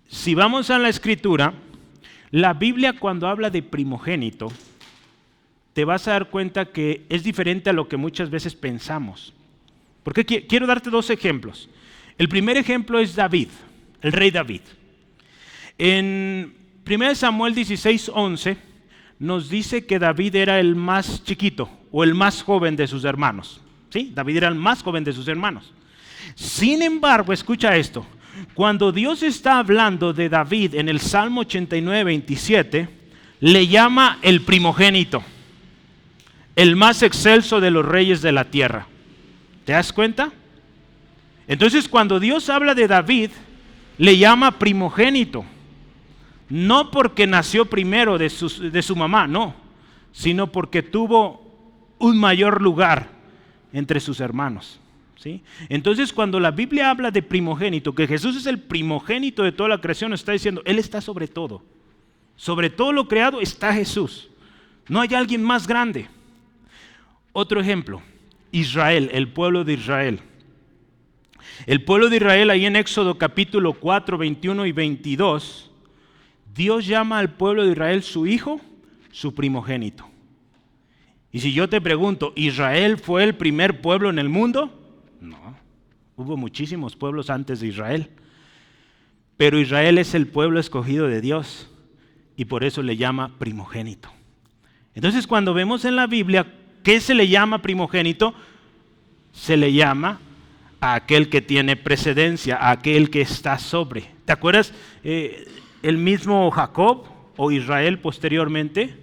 Si vamos a la Escritura, la Biblia cuando habla de primogénito, te vas a dar cuenta que es diferente a lo que muchas veces pensamos. Porque quiero darte dos ejemplos. El primer ejemplo es David, el rey David. En 1 Samuel 16:11 nos dice que David era el más chiquito o el más joven de sus hermanos. ¿Sí? David era el más joven de sus hermanos. Sin embargo, escucha esto, cuando Dios está hablando de David en el Salmo 89:27, le llama el primogénito, el más excelso de los reyes de la tierra. ¿Te das cuenta? Entonces, cuando Dios habla de David, le llama primogénito. No porque nació primero de su mamá, no, sino porque tuvo un mayor lugar entre sus hermanos, ¿sí? Entonces, cuando la Biblia habla de primogénito, que Jesús es el primogénito de toda la creación, está diciendo, Él está sobre todo. Sobre todo lo creado está Jesús. No hay alguien más grande. Otro ejemplo, Israel, el pueblo de Israel. El pueblo de Israel, ahí en Éxodo capítulo 4, 21 y 22, Dios llama al pueblo de Israel su hijo, su primogénito. Y si yo te pregunto, ¿Israel fue el primer pueblo en el mundo? No, hubo muchísimos pueblos antes de Israel. Pero Israel es el pueblo escogido de Dios y por eso le llama primogénito. Entonces, cuando vemos en la Biblia ¿Qué se le llama primogénito? Se le llama a aquel que tiene precedencia, a aquel que está sobre. ¿Te acuerdas? El mismo Jacob o Israel posteriormente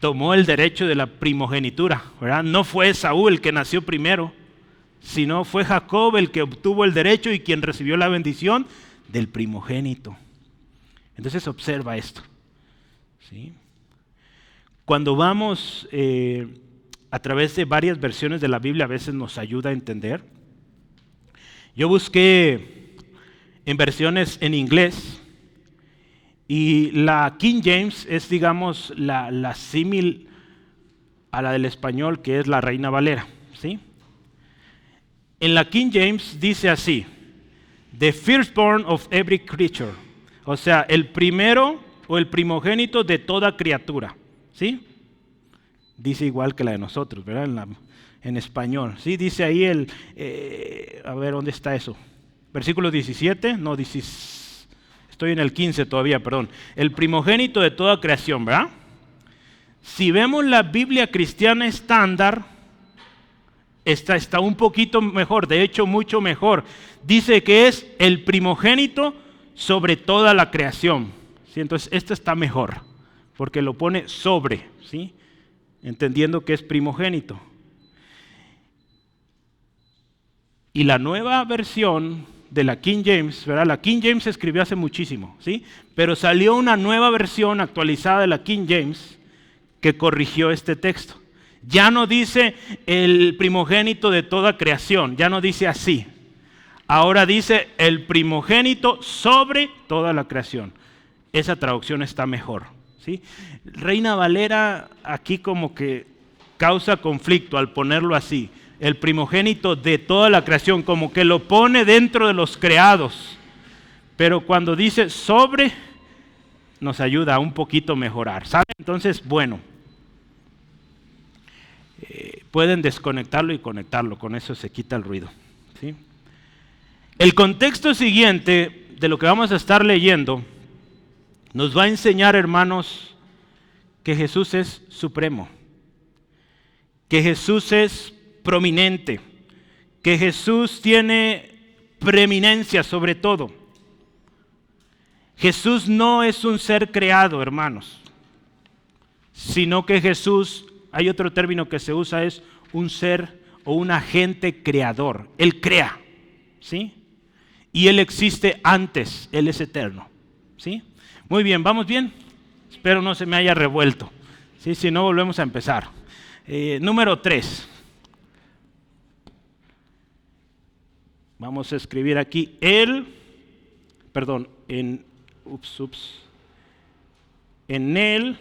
tomó el derecho de la primogenitura, ¿verdad? No fue Esaú el que nació primero, sino fue Jacob el que obtuvo el derecho y quien recibió la bendición del primogénito. Entonces observa esto, ¿sí? Cuando vamos a través de varias versiones de la Biblia, a veces nos ayuda a entender. Yo busqué en versiones en inglés y la King James es, digamos, la símil a la del español, que es la Reina Valera, ¿sí? En la King James dice así: the firstborn of every creature, o sea, el primero o el primogénito de toda criatura, ¿sí? Dice igual que la de nosotros, ¿verdad? En español, ¿sí? Dice ahí a ver, ¿dónde está eso? Versículo 17, no, estoy en el 15 todavía, perdón. El primogénito de toda creación, ¿verdad? Si vemos la Biblia cristiana estándar, está un poquito mejor, de hecho mucho mejor. Dice que es el primogénito sobre toda la creación, ¿sí? Entonces este está mejor, porque lo pone sobre, ¿sí? Entendiendo que es primogénito. Y la nueva versión de la King James, ¿verdad? La King James se escribió hace muchísimo, ¿sí? Pero salió una nueva versión actualizada de la King James que corrigió este texto. Ya no dice el primogénito de toda creación, ya no dice así. Ahora dice el primogénito sobre toda la creación. Esa traducción está mejor, ¿sí? Reina Valera aquí como que causa conflicto al ponerlo así. El primogénito de toda la creación, como que lo pone dentro de los creados. Pero cuando dice sobre, nos ayuda a un poquito mejorar, ¿saben? Entonces, bueno, pueden desconectarlo y conectarlo, con eso se quita el ruido, ¿sí? El contexto siguiente de lo que vamos a estar leyendo nos va a enseñar, hermanos, que Jesús es supremo, que Jesús es prominente, que Jesús tiene preeminencia sobre todo. Jesús no es un ser creado, hermanos, sino que Jesús, hay otro término que se usa, es un ser o un agente creador. Él crea, ¿sí? Y Él existe antes, Él es eterno, ¿sí? Muy bien, ¿vamos bien? Espero no se me haya revuelto, ¿sí? Si no, volvemos a empezar. Número 3. Vamos a escribir aquí en Él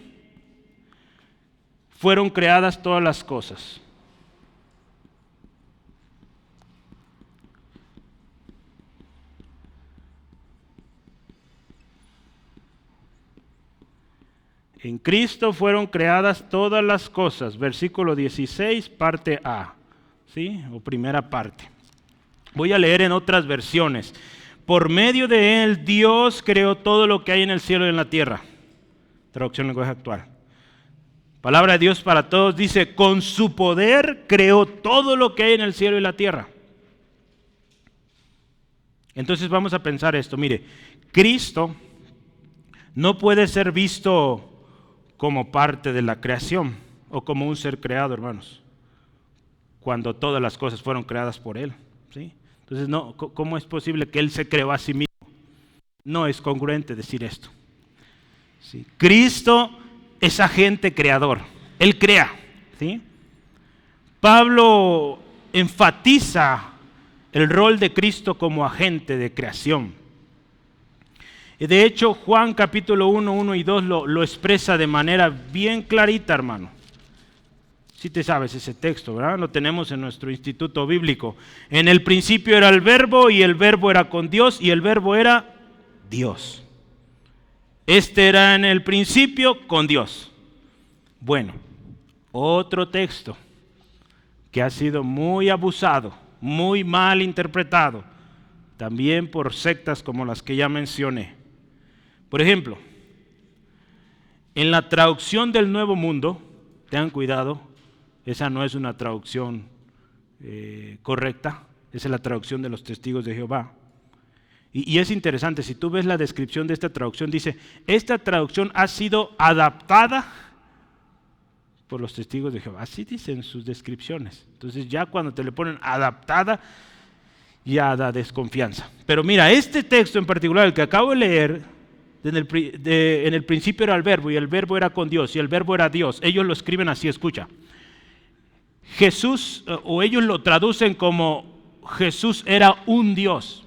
fueron creadas todas las cosas. En Cristo fueron creadas todas las cosas, versículo 16, parte A, ¿sí? O primera parte. Voy a leer en otras versiones. Por medio de Él, Dios creó todo lo que hay en el cielo y en la tierra. Traducción lenguaje actual. Palabra de Dios para todos dice, con su poder creó todo lo que hay en el cielo y la tierra. Entonces vamos a pensar esto. Mire, Cristo no puede ser visto como parte de la creación o como un ser creado, hermanos, cuando todas las cosas fueron creadas por Él, ¿sí? Entonces, no, ¿cómo es posible que Él se creó a sí mismo? No es congruente decir esto, ¿sí? Cristo es agente creador, Él crea, ¿sí? Pablo enfatiza el rol de Cristo como agente de creación. De hecho, Juan capítulo 1, 1 y 2 lo expresa de manera bien clarita, hermano. Si te sabes ese texto, ¿verdad? Lo tenemos en nuestro instituto bíblico. En el principio era el verbo y el verbo era con Dios y el verbo era Dios. Este era en el principio con Dios. Bueno, otro texto que ha sido muy abusado, muy mal interpretado, también por sectas como las que ya mencioné. Por ejemplo, en la traducción del Nuevo Mundo, tengan cuidado, Esa no es una traducción correcta, esa es la traducción de los Testigos de Jehová. Y es interesante, si tú ves la descripción de esta traducción, dice, esta traducción ha sido adaptada por los Testigos de Jehová. Así dicen sus descripciones. Entonces ya cuando te le ponen adaptada, ya da desconfianza. Pero mira, este texto en particular, el que acabo de leer, en el principio era el verbo, y el verbo era con Dios, y el verbo era Dios. Ellos lo escriben así, escucha. Jesús, o ellos lo traducen como Jesús era un Dios.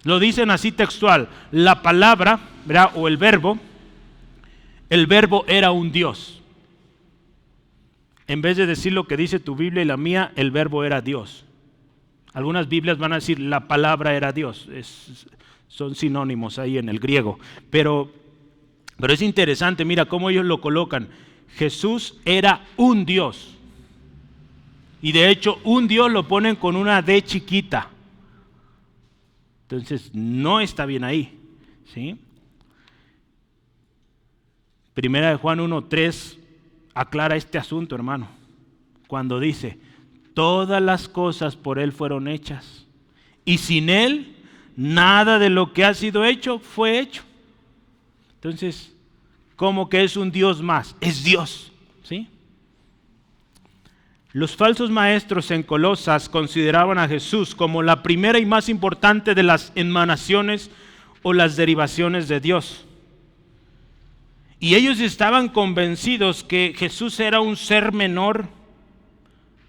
Lo dicen así textual, la palabra, ¿verdad? O el verbo era un Dios. En vez de decir lo que dice tu Biblia y la mía, el verbo era Dios. Algunas Biblias van a decir la palabra era Dios. Son sinónimos ahí en el griego. Pero es interesante, mira cómo ellos lo colocan. Jesús era un Dios. Y de hecho, un Dios lo ponen con una D chiquita. Entonces, no está bien ahí, ¿sí? Primera de Juan 1:3 aclara este asunto, hermano, cuando dice, todas las cosas por Él fueron hechas, y sin Él, nada de lo que ha sido hecho fue hecho. Entonces, ¿cómo que es un Dios más? Es Dios, ¿sí? Los falsos maestros en Colosas consideraban a Jesús como la primera y más importante de las emanaciones o las derivaciones de Dios. Y ellos estaban convencidos que Jesús era un ser menor,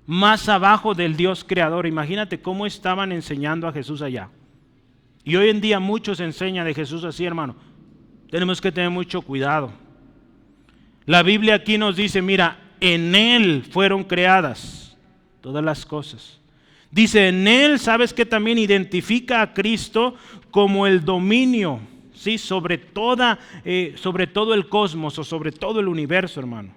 más abajo del Dios creador. Imagínate cómo estaban enseñando a Jesús allá. Y hoy en día muchos enseñan de Jesús así, hermano. Tenemos que tener mucho cuidado. La Biblia aquí nos dice, mira, en Él fueron creadas todas las cosas. Dice, en Él, ¿sabes qué? También identifica a Cristo como el dominio, ¿sí? sobre todo el cosmos o sobre todo el universo, hermano.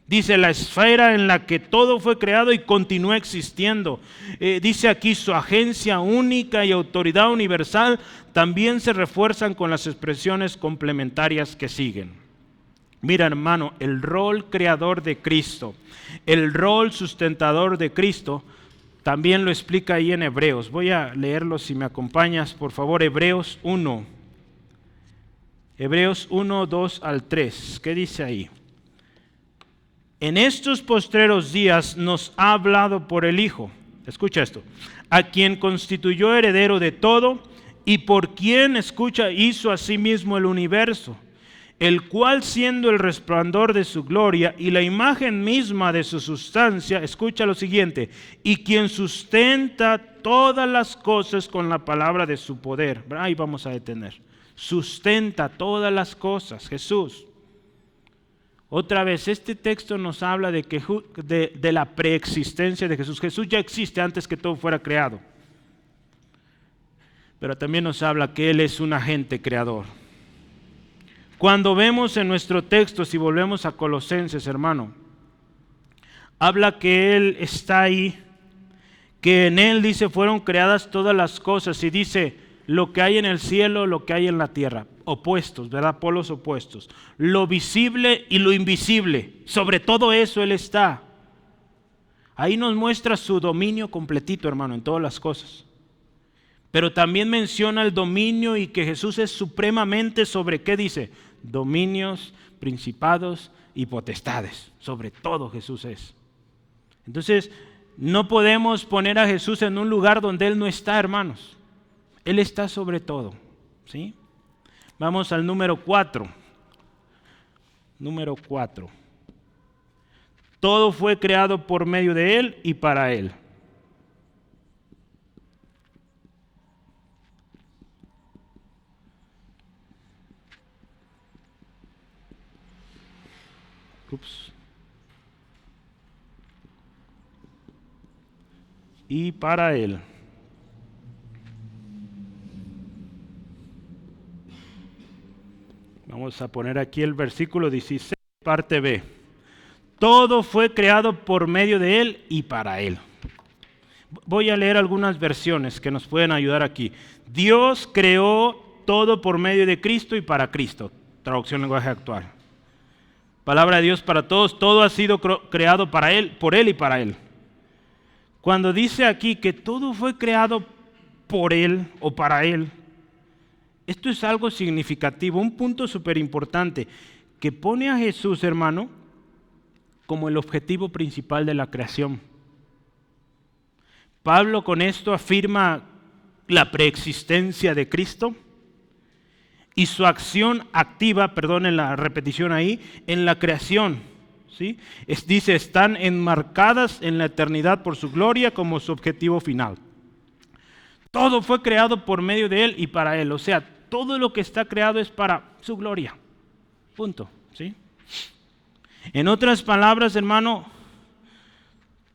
Dice la esfera en la que todo fue creado y continúa existiendo. Dice aquí su agencia única y autoridad universal también se refuerzan con las expresiones complementarias que siguen. Mira, hermano, el rol creador de Cristo, el rol sustentador de Cristo, también lo explica ahí en Hebreos. Voy a leerlo si me acompañas, por favor, Hebreos 1. Hebreos 1, 2 al 3. ¿Qué dice ahí? En estos postreros días nos ha hablado por el Hijo, escucha esto, a quien constituyó heredero de todo y por quien, escucha, hizo a sí mismo el universo, el cual siendo el resplandor de su gloria y la imagen misma de su sustancia, escucha lo siguiente, y quien sustenta todas las cosas con la palabra de su poder. Ahí vamos a detener. Sustenta todas las cosas, Jesús. Otra vez, este texto nos habla de la preexistencia de Jesús. Jesús ya existe antes que todo fuera creado. Pero también nos habla que Él es un agente creador. Cuando vemos en nuestro texto, si volvemos a Colosenses, hermano, habla que Él está ahí, que en Él, dice, fueron creadas todas las cosas, y dice, lo que hay en el cielo, lo que hay en la tierra, opuestos, ¿verdad? Polos opuestos, lo visible y lo invisible, sobre todo eso Él está. Ahí nos muestra su dominio completito, hermano, en todas las cosas. Pero también menciona el dominio y que Jesús es supremamente sobre, ¿qué dice? Dominios, principados y potestades. Sobre todo Jesús es. Entonces, no podemos poner a Jesús en un lugar donde Él no está, hermanos. Él está sobre todo, ¿sí? Vamos al número 4. Número 4. Todo fue creado por medio de Él y para Él. Y para Él. Vamos a poner aquí el versículo 16, parte B. Todo fue creado por medio de Él y para Él. Voy a leer algunas versiones que nos pueden ayudar aquí. Dios creó todo por medio de Cristo y para Cristo. Traducción lenguaje actual. Palabra de Dios para todos, todo ha sido creado para Él, por Él y para Él. Cuando dice aquí que todo fue creado por Él o para Él, esto es algo significativo, un punto súper importante, que pone a Jesús, hermano, como el objetivo principal de la creación. Pablo con esto afirma la preexistencia de Cristo y su acción activa, perdonen la repetición ahí, en la creación. ¿Sí? Dice, están enmarcadas en la eternidad por su gloria como su objetivo final. Todo fue creado por medio de Él y para Él. O sea, todo lo que está creado es para su gloria. Punto. ¿Sí? En otras palabras, hermano,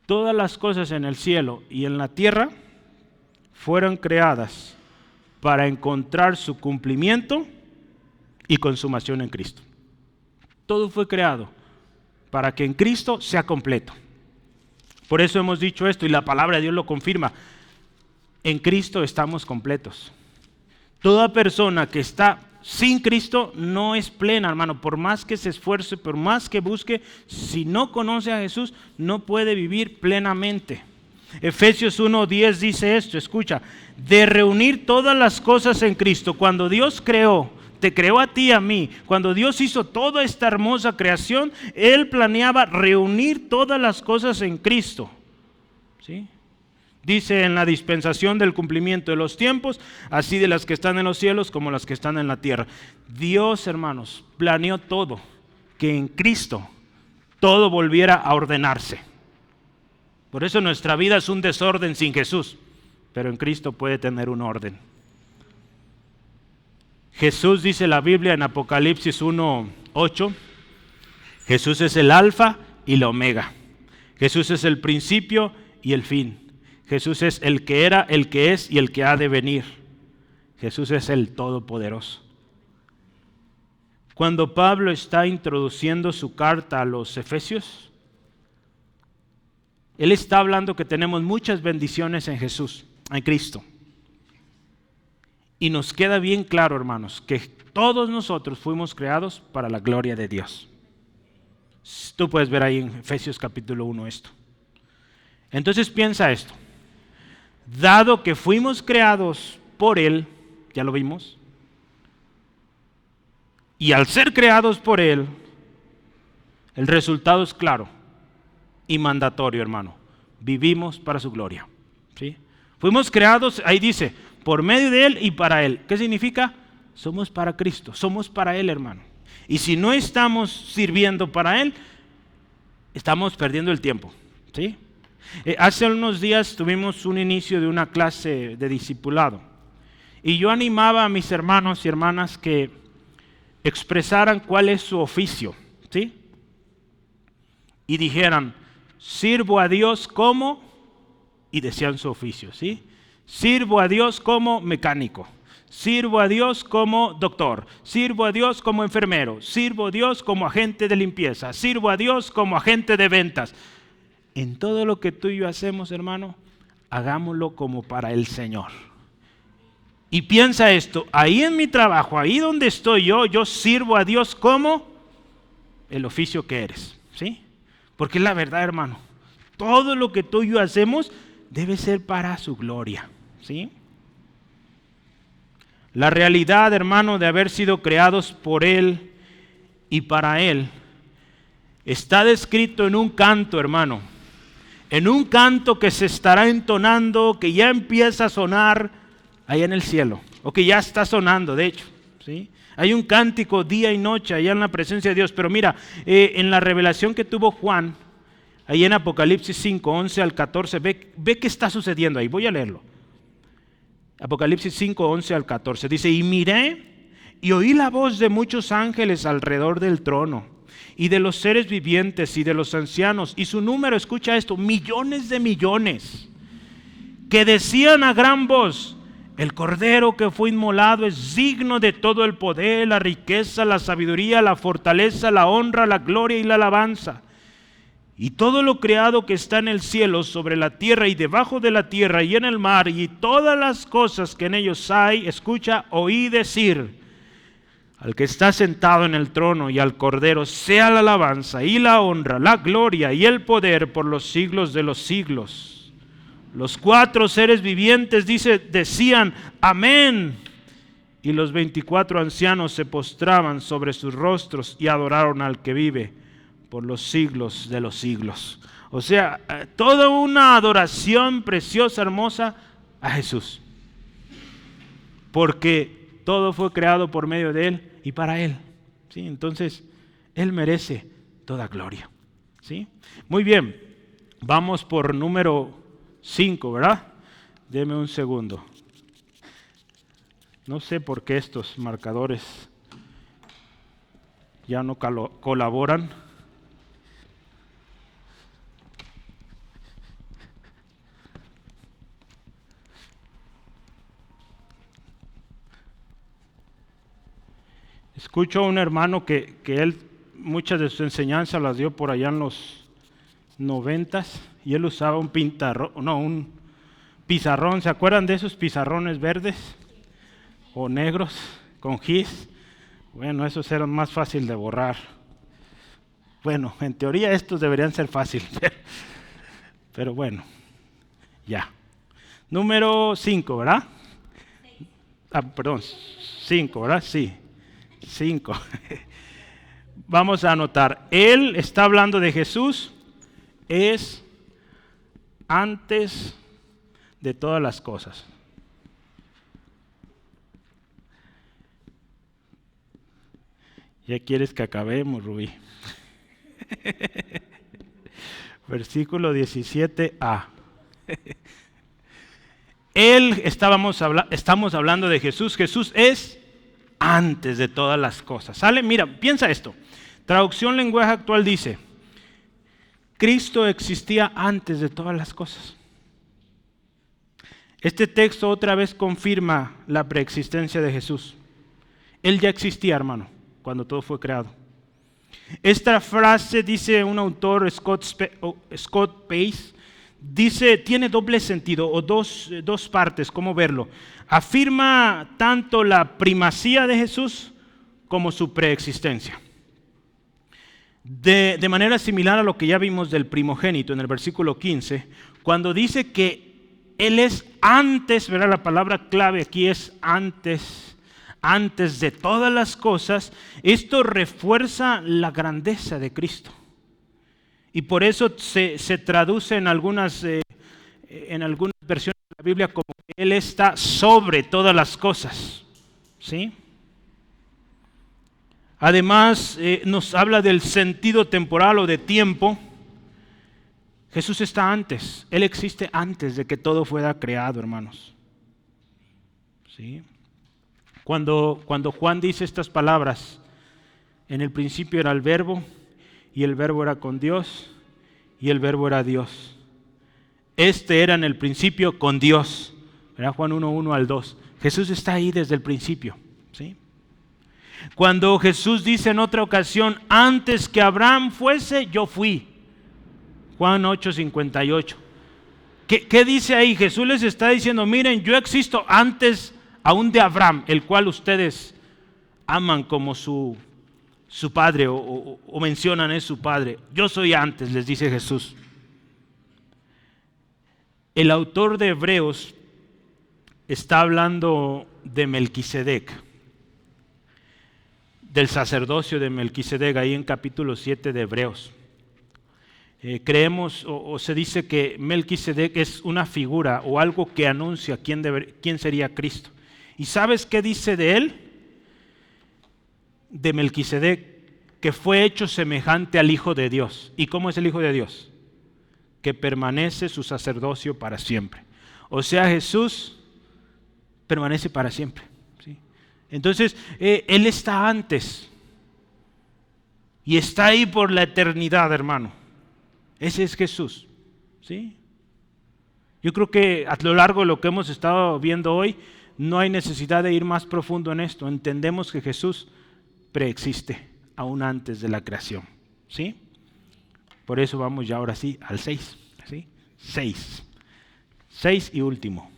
todas las cosas en el cielo y en la tierra fueron creadas para encontrar su cumplimiento y consumación en Cristo. Todo fue creado para que en Cristo sea completo. Por eso hemos dicho esto y la palabra de Dios lo confirma. En Cristo estamos completos. Toda persona que está sin Cristo no es plena, hermano. Por más que se esfuerce, por más que busque, si no conoce a Jesús, no puede vivir plenamente. Efesios 1:10 dice esto, escucha, de reunir todas las cosas en Cristo. Cuando Dios te creó a ti y a mí, cuando Dios hizo toda esta hermosa creación, Él planeaba reunir todas las cosas en Cristo. ¿Sí? Dice en la dispensación del cumplimiento de los tiempos, así de las que están en los cielos como las que están en la tierra. Dios, hermanos, planeó todo, que en Cristo todo volviera a ordenarse. Por eso nuestra vida es un desorden sin Jesús, pero en Cristo puede tener un orden. Jesús, dice la Biblia en Apocalipsis 1:8, Jesús es el alfa y la omega. Jesús es el principio y el fin. Jesús es el que era, el que es y el que ha de venir. Jesús es el Todopoderoso. Cuando Pablo está introduciendo su carta a los Efesios, él está hablando que tenemos muchas bendiciones en Jesús, en Cristo. Y nos queda bien claro, hermanos, que todos nosotros fuimos creados para la gloria de Dios. Tú puedes ver ahí en Efesios capítulo 1 esto. Entonces piensa esto. Dado que fuimos creados por Él, ya lo vimos, y al ser creados por Él, el resultado es claro y mandatorio, hermano. Vivimos para su gloria. ¿Sí? Fuimos creados, ahí dice, por medio de Él y para Él. ¿Qué significa? Somos para Cristo, somos para Él, hermano. Y si no estamos sirviendo para Él, estamos perdiendo el tiempo. ¿Sí? Hace unos días tuvimos un inicio de una clase de discipulado. Y yo animaba a mis hermanos y hermanas que expresaran cuál es su oficio. ¿Sí? Y dijeran, sirvo a Dios como, y decían su oficio, ¿sí? Sirvo a Dios como mecánico, sirvo a Dios como doctor, sirvo a Dios como enfermero, sirvo a Dios como agente de limpieza, sirvo a Dios como agente de ventas. En todo lo que tú y yo hacemos, hermano, hagámoslo como para el Señor. Y piensa esto, ahí en mi trabajo, ahí donde estoy yo sirvo a Dios como el oficio que eres, ¿sí? Porque es la verdad, hermano, todo lo que tú y yo hacemos debe ser para su gloria, ¿sí? La realidad, hermano, de haber sido creados por Él y para Él, está descrito en un canto, hermano, en un canto que se estará entonando, que ya empieza a sonar allá en el cielo, o que ya está sonando, de hecho, ¿sí? Hay un cántico día y noche allá en la presencia de Dios, pero mira, en la revelación que tuvo Juan, ahí en Apocalipsis 5, 11 al 14, ve qué está sucediendo ahí, voy a leerlo. Apocalipsis 5, 11 al 14, dice, y miré y oí la voz de muchos ángeles alrededor del trono, y de los seres vivientes y de los ancianos, y su número, escucha esto, millones de millones, que decían a gran voz, el Cordero que fue inmolado es digno de todo el poder, la riqueza, la sabiduría, la fortaleza, la honra, la gloria y la alabanza. Y todo lo creado que está en el cielo, sobre la tierra y debajo de la tierra y en el mar, y todas las cosas que en ellos hay, escucha, oí decir, Al que está sentado en el trono y al Cordero sea la alabanza y la honra, la gloria y el poder por los siglos de los siglos. Los 4 seres vivientes decían amén. Y los 24 ancianos se postraban sobre sus rostros y adoraron al que vive por los siglos de los siglos. O sea, toda una adoración preciosa, hermosa a Jesús. Porque todo fue creado por medio de Él y para Él. ¿Sí? Entonces, Él merece toda gloria. ¿Sí? Muy bien, vamos por número 5, ¿verdad? Deme un segundo. No sé por qué estos marcadores ya no colaboran. Escucho a un hermano que él muchas de sus enseñanzas las dio por allá en los 90s y él usaba un pizarrón. ¿Se acuerdan de esos pizarrones verdes o negros con gis? Bueno, esos eran más fácil de borrar. Bueno, en teoría estos deberían ser fáciles, pero bueno, ya. Número 5, ¿verdad? Perdón, 5, ¿verdad? Sí. 5. Vamos a anotar, Él está hablando de Jesús, es antes de todas las cosas. Ya quieres que acabemos, Rubí. Versículo 17a. Estamos hablando de Jesús. Jesús es antes de todas las cosas. ¿Sale? Mira, piensa esto. Traducción lenguaje actual dice, Cristo existía antes de todas las cosas. Este texto otra vez confirma la preexistencia de Jesús. Él ya existía, hermano, cuando todo fue creado. Esta frase, dice un autor, Scott Pace, tiene doble sentido o dos partes, ¿cómo verlo? Afirma tanto la primacía de Jesús como su preexistencia. De manera similar a lo que ya vimos del primogénito en el versículo 15, cuando dice que Él es antes, ¿verdad? La palabra clave aquí es antes de todas las cosas. Esto refuerza la grandeza de Cristo. Y por eso se traduce en algunas versiones de la Biblia como que Él está sobre todas las cosas. ¿Sí? Además, nos habla del sentido temporal o de tiempo. Jesús está antes. Él existe antes de que todo fuera creado, hermanos. ¿Sí? Cuando Juan dice estas palabras, en el principio era el Verbo, y el Verbo era con Dios, y el Verbo era Dios. Este era en el principio con Dios. ¿Verdad? Juan 1:1 al 2. Jesús está ahí desde el principio. ¿Sí? Cuando Jesús dice en otra ocasión, antes que Abraham fuese, yo fui. Juan 8:58. ¿Qué dice ahí? Jesús les está diciendo, miren, yo existo antes aún de Abraham, el cual ustedes aman como su padre o mencionan es su padre. Yo soy antes, les dice Jesús. El autor de Hebreos está hablando de Melquisedec, del sacerdocio de Melquisedec, ahí en capítulo 7 de Hebreos. Creemos o se dice que Melquisedec es una figura o algo que anuncia quién sería Cristo. ¿Y sabes qué dice de él? De Melquisedec, que fue hecho semejante al Hijo de Dios. ¿Y cómo es el Hijo de Dios? Que permanece su sacerdocio para siempre. O sea, Jesús permanece para siempre. ¿Sí? Entonces, Él está antes y está ahí por la eternidad, hermano. Ese es Jesús. ¿Sí? Yo creo que a lo largo de lo que hemos estado viendo hoy, no hay necesidad de ir más profundo en esto. Entendemos que Jesús preexiste aún antes de la creación. ¿Sí? Por eso vamos ya ahora sí al 6. ¿Sí? 6 y último.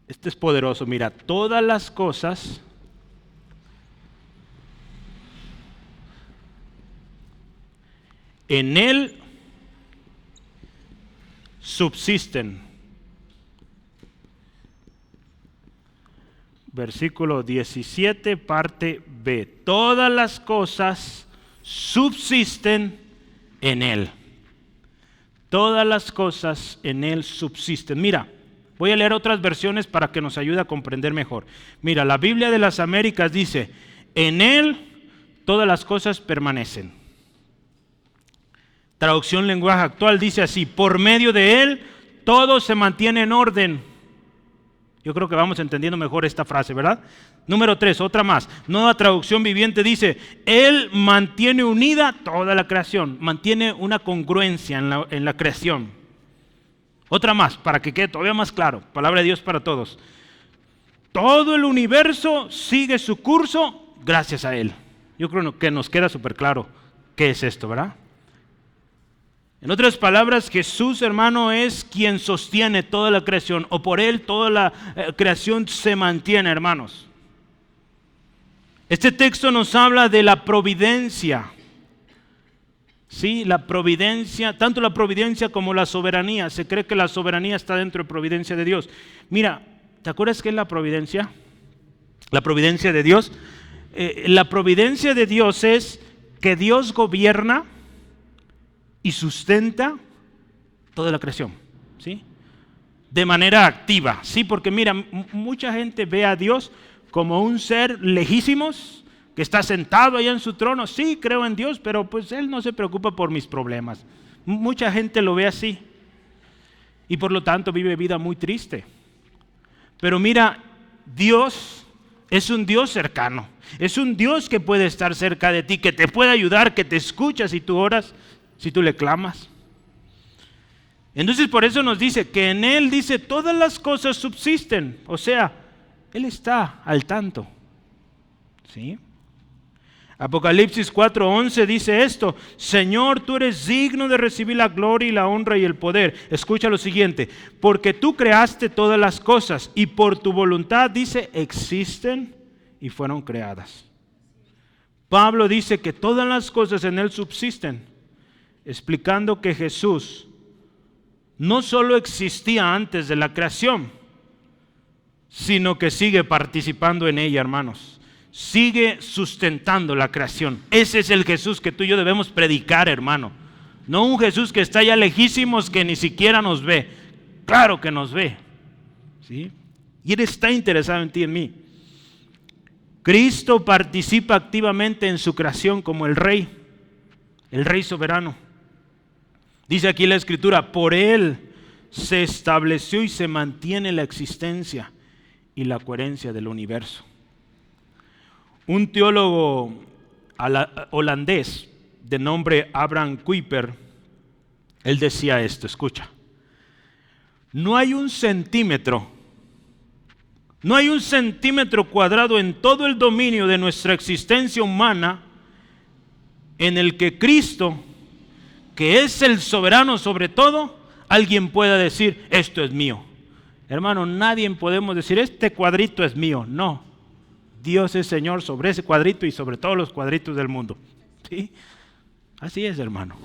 Este es poderoso. Mira, todas las cosas en Él subsisten. Versículo 17, parte B. Todas las cosas subsisten en Él. Todas las cosas en Él subsisten. Mira, voy a leer otras versiones para que nos ayude a comprender mejor. Mira, la Biblia de las Américas dice, en Él todas las cosas permanecen. Traducción lenguaje actual dice así, por medio de Él todo se mantiene en orden. Yo creo que vamos entendiendo mejor esta frase, ¿verdad? Número 3, otra más. Nueva traducción viviente dice, Él mantiene unida toda la creación, mantiene una congruencia en la creación. Otra más, para que quede todavía más claro, palabra de Dios para todos. Todo el universo sigue su curso gracias a Él. Yo creo que nos queda súper claro qué es esto, ¿verdad? En otras palabras, Jesús, hermano, es quien sostiene toda la creación, o por Él toda la creación se mantiene, hermanos. Este texto nos habla de la providencia. Sí, la providencia, tanto la providencia como la soberanía. Se cree que la soberanía está dentro de providencia de Dios. Mira, ¿te acuerdas qué es la providencia? La providencia de Dios. La providencia de Dios es que Dios gobierna y sustenta toda la creación, ¿sí? De manera activa, ¿sí? Porque mira, mucha gente ve a Dios como un ser lejísimos, que está sentado allá en su trono. Sí, creo en Dios, pero pues Él no se preocupa por mis problemas. Mucha gente lo ve así y por lo tanto vive vida muy triste. Pero mira, Dios es un Dios cercano, es un Dios que puede estar cerca de ti, que te puede ayudar, que te escucha si tú oras, si tú le clamas. Entonces por eso nos dice que en Él, dice, todas las cosas subsisten. O sea, Él está al tanto, ¿sí? Apocalipsis 4:11 dice esto: Señor, tú eres digno de recibir la gloria y la honra y el poder. Escucha lo siguiente: porque tú creaste todas las cosas y por tu voluntad, dice, existen y fueron creadas. Pablo dice que todas las cosas en Él subsisten, explicando que Jesús no solo existía antes de la creación, sino que sigue participando en ella, hermanos. Sigue sustentando la creación. Ese es el Jesús que tú y yo debemos predicar, hermano. No un Jesús que está allá lejísimos, que ni siquiera nos ve. Claro que nos ve, ¿sí? Y Él está interesado en ti y en mí. Cristo participa activamente en su creación como el Rey soberano. Dice aquí la Escritura, por Él se estableció y se mantiene la existencia y la coherencia del universo. Un teólogo holandés de nombre Abraham Kuyper, él decía esto, escucha: no hay un centímetro cuadrado en todo el dominio de nuestra existencia humana en el que Cristo, que es el soberano sobre todo, alguien pueda decir, esto es mío. Hermano, nadie podemos decir, este cuadrito es mío. No, Dios es Señor sobre ese cuadrito y sobre todos los cuadritos del mundo, ¿sí? Así es, hermano.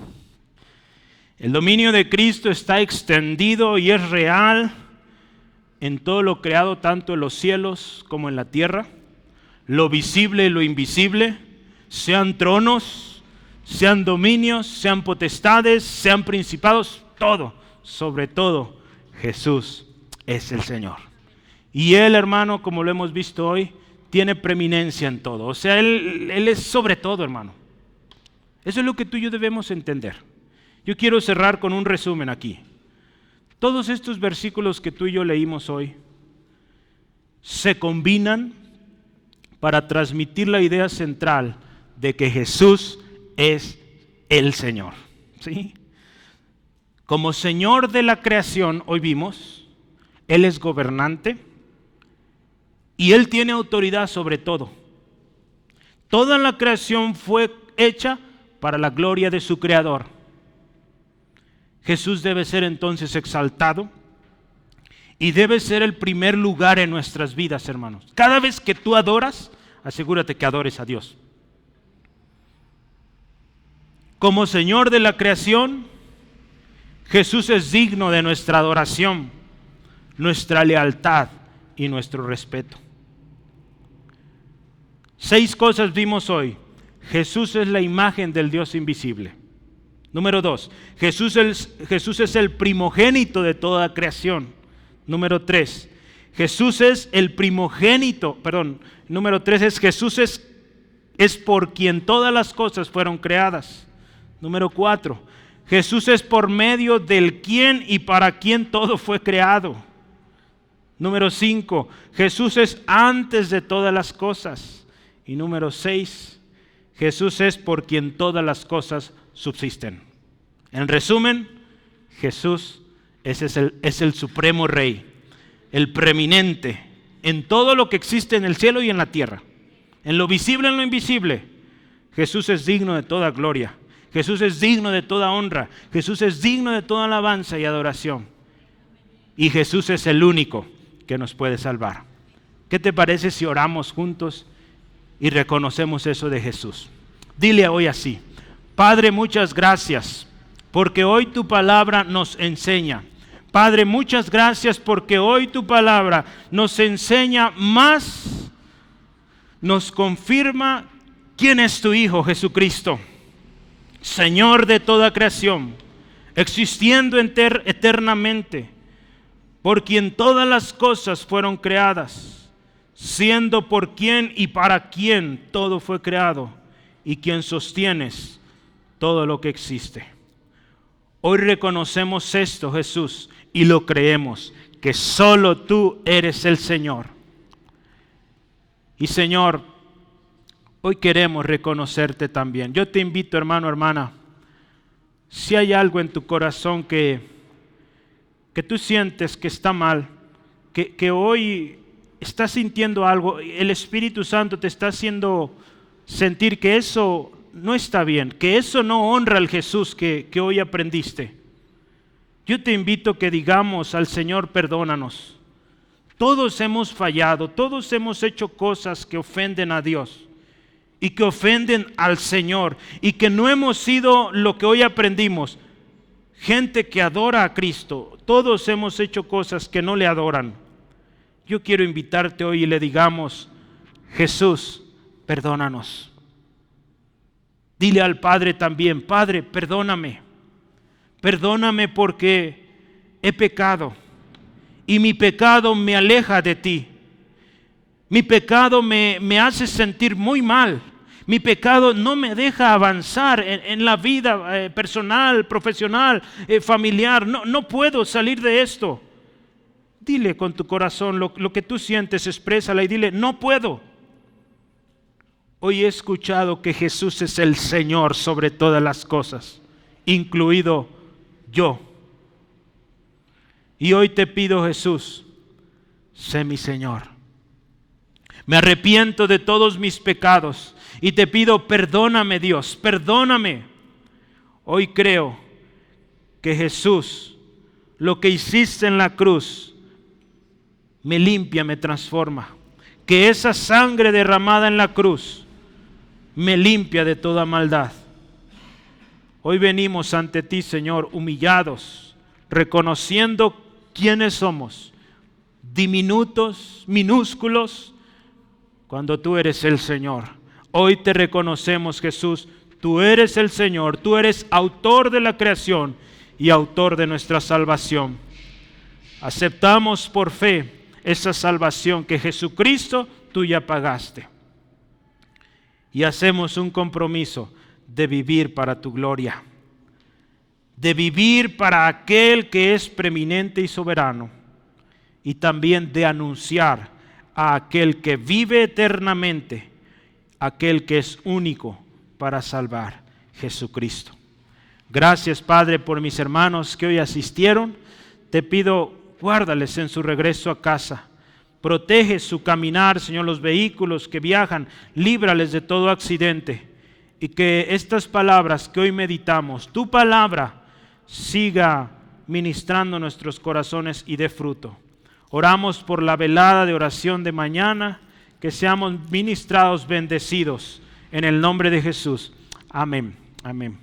El dominio de Cristo está extendido y es real en todo lo creado, tanto en los cielos como en la tierra, lo visible y lo invisible, sean tronos, sean dominios, sean potestades, sean principados, todo, sobre todo, Jesús es el Señor. Y Él, hermano, como lo hemos visto hoy, tiene preeminencia en todo. O sea, Él es sobre todo, hermano. Eso es lo que tú y yo debemos entender. Yo quiero cerrar con un resumen aquí. Todos estos versículos que tú y yo leímos hoy se combinan para transmitir la idea central de que Jesús es el Señor, ¿sí? Como Señor de la creación, hoy vimos, Él es gobernante y Él tiene autoridad sobre todo. Toda la creación fue hecha para la gloria de su Creador. Jesús debe ser entonces exaltado Y debe ser el primer lugar en nuestras vidas, hermanos. Cada vez que tú adoras, asegúrate que adores a Dios. Como Señor de la creación, Jesús es digno de nuestra adoración, nuestra lealtad y nuestro respeto. 6 cosas vimos hoy. Jesús es la imagen del Dios invisible. Número 2, Jesús es el primogénito de toda creación. Número 3, Jesús es el primogénito, número 3 es Jesús es por quien todas las cosas fueron creadas. Número 4, Jesús es por medio del quien y para quien todo fue creado. Número 5, Jesús es antes de todas las cosas. Y número 6, Jesús es por quien todas las cosas subsisten. En resumen, Jesús es el supremo rey, el preeminente en todo lo que existe en el cielo y en la tierra, en lo visible y en lo invisible. Jesús es digno de toda gloria, Jesús es digno de toda honra, Jesús es digno de toda alabanza y adoración. Y Jesús es el único que nos puede salvar. ¿Qué te parece si oramos juntos y reconocemos eso de Jesús? Dile hoy así: Padre, muchas gracias porque hoy tu palabra nos enseña. Padre, muchas gracias porque hoy tu palabra nos enseña más, nos confirma quién es tu Hijo Jesucristo, Señor de toda creación, existiendo eternamente, por quien todas las cosas fueron creadas, siendo por quien y para quien todo fue creado, y quien sostienes todo lo que existe. Hoy reconocemos esto, Jesús, y lo creemos, que solo tú eres el Señor. Y Señor, hoy queremos reconocerte también. Yo te invito, hermano, hermana, si hay algo en tu corazón que tú sientes que está mal, que hoy estás sintiendo algo, el Espíritu Santo te está haciendo sentir que eso no está bien, que eso no honra al Jesús que hoy aprendiste. Yo te invito a que digamos al Señor: perdónanos. Todos hemos fallado, todos hemos hecho cosas que ofenden a Dios y que ofenden al Señor, y que no hemos sido lo que hoy aprendimos, gente que adora a Cristo. Todos hemos hecho cosas que no le adoran. Yo quiero invitarte hoy y le digamos: Jesús, perdónanos. Dile al Padre también: Padre, perdóname. Perdóname porque he pecado y mi pecado me aleja de ti. Mi pecado me hace sentir muy mal. Mi pecado no me deja avanzar en la vida personal, profesional, familiar. No puedo salir de esto. Dile con tu corazón lo que tú sientes, exprésala y dile: no puedo. Hoy he escuchado que Jesús es el Señor sobre todas las cosas, incluido yo. Y hoy te pido, Jesús, sé mi Señor. Me arrepiento de todos mis pecados y te pido: perdóname, Dios, perdóname. Hoy creo que Jesús, lo que hiciste en la cruz, me limpia, me transforma. Que esa sangre derramada en la cruz me limpia de toda maldad. Hoy venimos ante ti, Señor, humillados, reconociendo quiénes somos, diminutos, minúsculos, cuando tú eres el Señor. Hoy te reconocemos, Jesús, tú eres el Señor, tú eres autor de la creación y autor de nuestra salvación. Aceptamos por fe esa salvación que Jesucristo tú ya pagaste. Y hacemos un compromiso de vivir para tu gloria, de vivir para aquel que es preeminente y soberano, y también de anunciar a aquel que vive eternamente, aquel que es único para salvar, Jesucristo. Gracias, Padre, por mis hermanos que hoy asistieron. Te pido, guárdales en su regreso a casa. Protege su caminar, Señor, los vehículos que viajan, líbrales de todo accidente. Y que estas palabras que hoy meditamos, tu palabra, siga ministrando nuestros corazones y dé fruto. Oramos por la velada de oración de mañana, que seamos ministrados, bendecidos, en el nombre de Jesús. Amén. Amén.